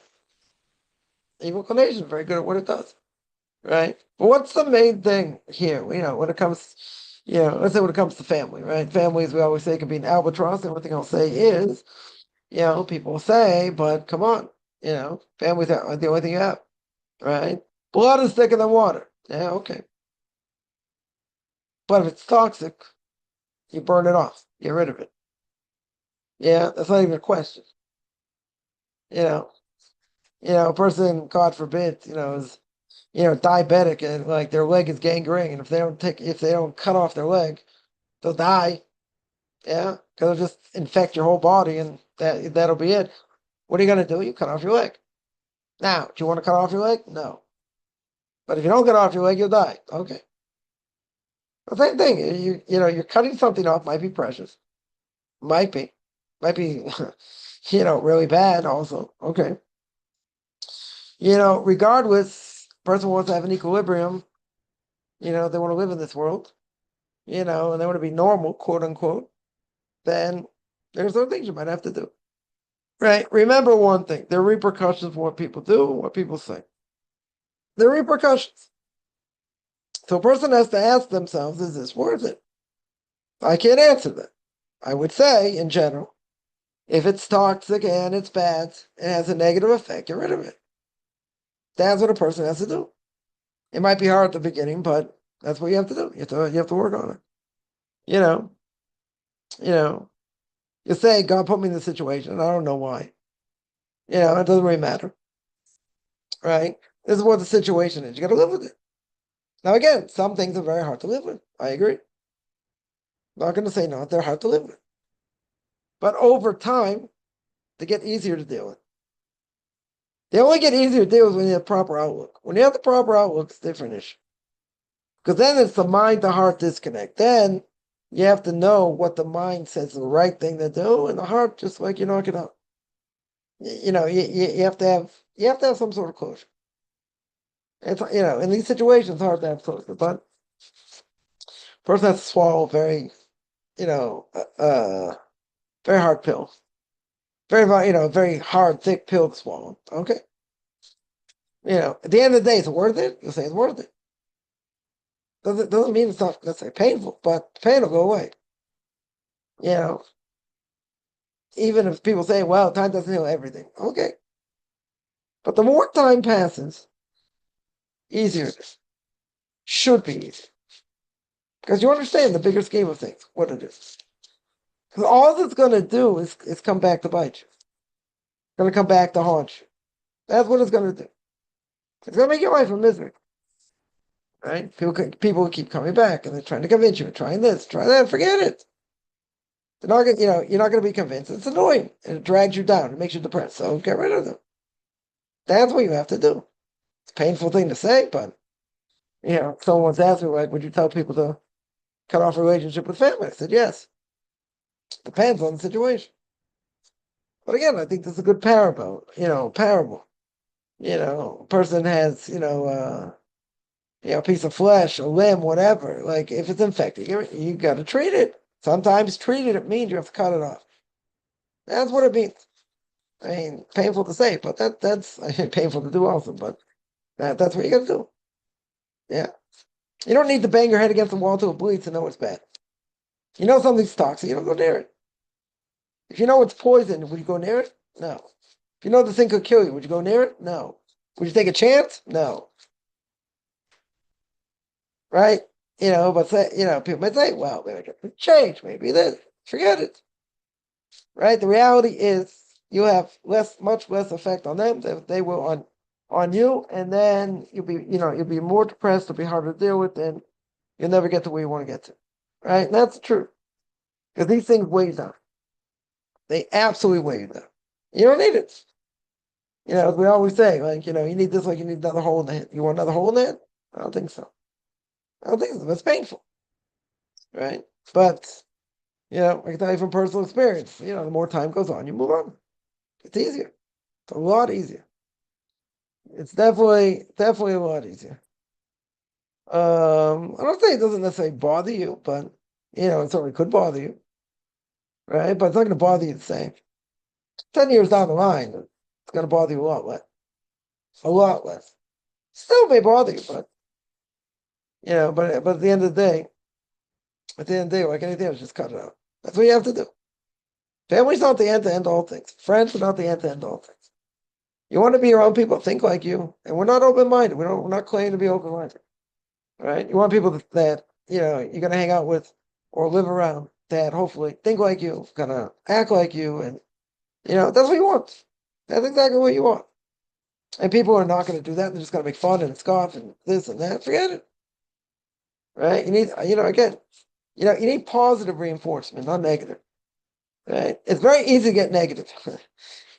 Evil inclination is very good at what it does, right? But what's the main thing here? When it comes, let's say when it comes to family, right? Families, we always say, can be an albatross. The only thing I'll say is, people say, but come on, families are the only thing you have, right? Blood is thicker than water. Yeah, okay. But if it's toxic, you burn it off. Get rid of it. Yeah, that's not even a question. A person, God forbid, is, diabetic and like their leg is gangrene, and if they don't cut off their leg, they'll die. Yeah, because it'll just infect your whole body, and that'll be it. What are you gonna do? You cut off your leg. Now, do you want to cut off your leg? No. But if you don't cut off your leg, you'll die. Okay. The same thing. You're cutting something off. Might be precious. Might be. Really bad. Also. Okay. Regardless, person wants to have an equilibrium. They want to live in this world. And they want to be normal, quote unquote. Then there's other things you might have to do. Right? Remember one thing. There are repercussions for what people do and what people say. There are repercussions. So a person has to ask themselves, is this worth it? I can't answer that. I would say, in general, if it's toxic and it's bad, it has a negative effect, get rid of it. That's what a person has to do. It might be hard at the beginning, but that's what you have to do. You have to work on it. You say, God put me in this situation, and I don't know why. It doesn't really matter. Right? This is what the situation is. You got to live with it. Now, again, some things are very hard to live with. I agree. Not going to say no, they're hard to live with. But over time, they get easier to deal with. They only get easier to deal with when you have proper outlook. When you have the proper outlook, it's a different issue. Because then it's the mind to heart disconnect. Then you have to know what the mind says is the right thing to do, and the heart just like you knock it out. You have to have some sort of closure. It's, in these situations, it's hard to have closure, but person has to swallow very, you know, very hard pill, very hard, thick pill to swallow. Okay. At the end of the day, is it worth it? You'll say it's worth it. Doesn't mean it's not necessarily painful, but the pain will go away. You know, even if people say, well, time doesn't heal everything. Okay. But the more time passes, easier it is. Should be easier. Because you understand the bigger scheme of things, what it is. Because all it's going to do is come back to bite you. It's going to come back to haunt you. That's what it's going to do. It's going to make your life a misery. Right? People keep coming back and they're trying to convince you, trying this, try that, forget it. They're not going, you're not going to be convinced. It's annoying. And it drags you down. It makes you depressed. So get rid of them. That's what you have to do. It's a painful thing to say, but someone once asked me, like, would you tell people to cut off a relationship with family? I said, yes. Depends on the situation. But again, I think this is a good parable. A person has, a piece of flesh, a limb, whatever. Like if it's infected, you got to treat it. Sometimes treating it means you have to cut it off. That's what it means. I mean, painful to say, but that's painful to do also. But that's what you got to do. Yeah, you don't need to bang your head against the wall till it bleeds to know it's bad. You know something's toxic, you don't go near it. If you know it's poison, would you go near it? No. If you know the thing could kill you, would you go near it? No. Would you take a chance? No. Right? But people might say, well, maybe I can change, maybe this. Forget it. Right? The reality is you have much less effect on them than they will on you, and then you'll be more depressed, it'll be harder to deal with, and you'll never get to where you want to get to. Right? And that's the truth. Because these things weigh you down. They absolutely weigh you down. You don't need it. As we always say, like, you need this, like you need another hole in the head. You want another hole in the head? I don't think so. I don't think so. It's painful. Right? But, I can tell you from personal experience, the more time goes on, you move on. It's easier. It's a lot easier. It's definitely a lot easier. I don't say it doesn't necessarily bother you, but, it certainly could bother you. Right? But it's not going to bother you the same. 10 years down the line, it's going to bother you a lot less. A lot less. Still may bother you, but but at the end of the day, like anything else, just cut it out. That's what you have to do. Family's not the end to end all things. Friends are not the end to end all things. You want to be around people that think like you, and we're not open minded. We're not claiming to be open minded. Right? You want people that you're gonna hang out with or live around that hopefully think like you, gonna act like you, and that's what you want. That's exactly what you want. And people are not going to do that. They're just going to make fun and scoff and this and that. Forget it. Right? You need, again, you need positive reinforcement, not negative. Right? It's very easy to get negative.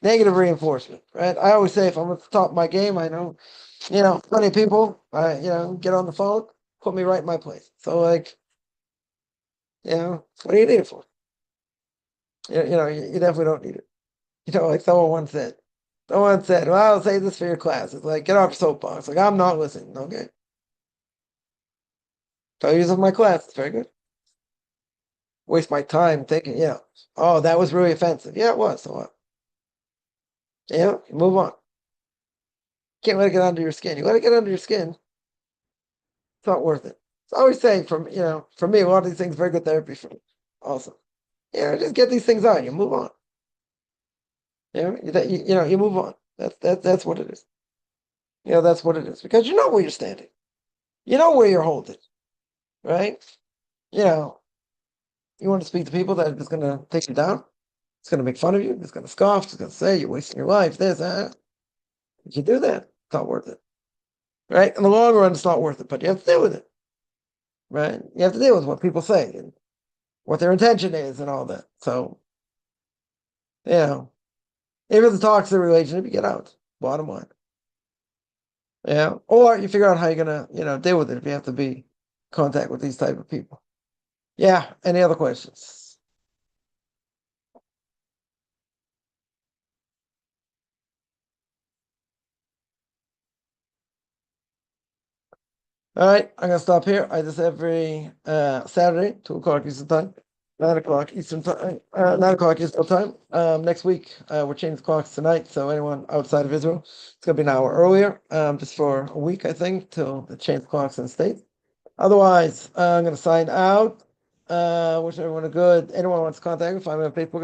Negative reinforcement. Right? I always say if I'm at the top of my game, I know, plenty of people, get on the phone, put me right in my place. So like, what do you need it for? You definitely don't need it. Like someone said, well, I'll say this for your class. It's like, get off your soapbox. Like, I'm not listening. Okay. So I use it in my class. It's very good. Waste my time thinking, oh, that was really offensive. Yeah, it was. So what? You move on. Can't let it get under your skin. You let it get under your skin, it's not worth it. So I always say, for me, a lot of these things are very good therapy for me. Also, just get these things out. You move on. You move on. That's what it is. That's what it is because you know where you're standing. You know where you're holding, right? You want to speak to people that are just going to take you down. It's going to make fun of you. It's going to scoff. It's going to say you're wasting your life. This, that. If you do that, it's not worth it. Right? In the long run, it's not worth it, but you have to deal with it. Right? You have to deal with what people say and what their intention is and all that. So, if it's a toxic relationship, you get out. Bottom line. Or you figure out how you're going to, deal with it if you have to be in contact with these type of people. Yeah. Any other questions? All right, I'm gonna stop here. I just every Saturday, 2 o'clock Eastern time, 9 o'clock Eastern time, 9 o'clock Eastern time. Next week, we're changing clocks tonight, so anyone outside of Israel, it's gonna be an hour earlier, just for a week, I think, till the change clocks in the States. Otherwise, I'm gonna sign out. Wish everyone a good. Anyone wants to contact me, find me on Facebook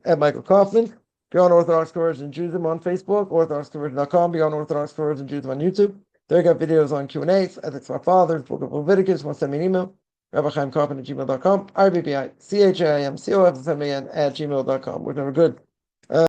at Michael Kaufman. Beyond Orthodox Conversion Judaism on Facebook, orthodoxconversion.com, Beyond Orthodox Conversion Judaism on YouTube. There you got videos on Q&As, ethics of our fathers, book of Leviticus. Want to send me an email? RabbiChaimKaufman@gmail.com, RBBIChaimCoffman at gmail.com. We're going to good.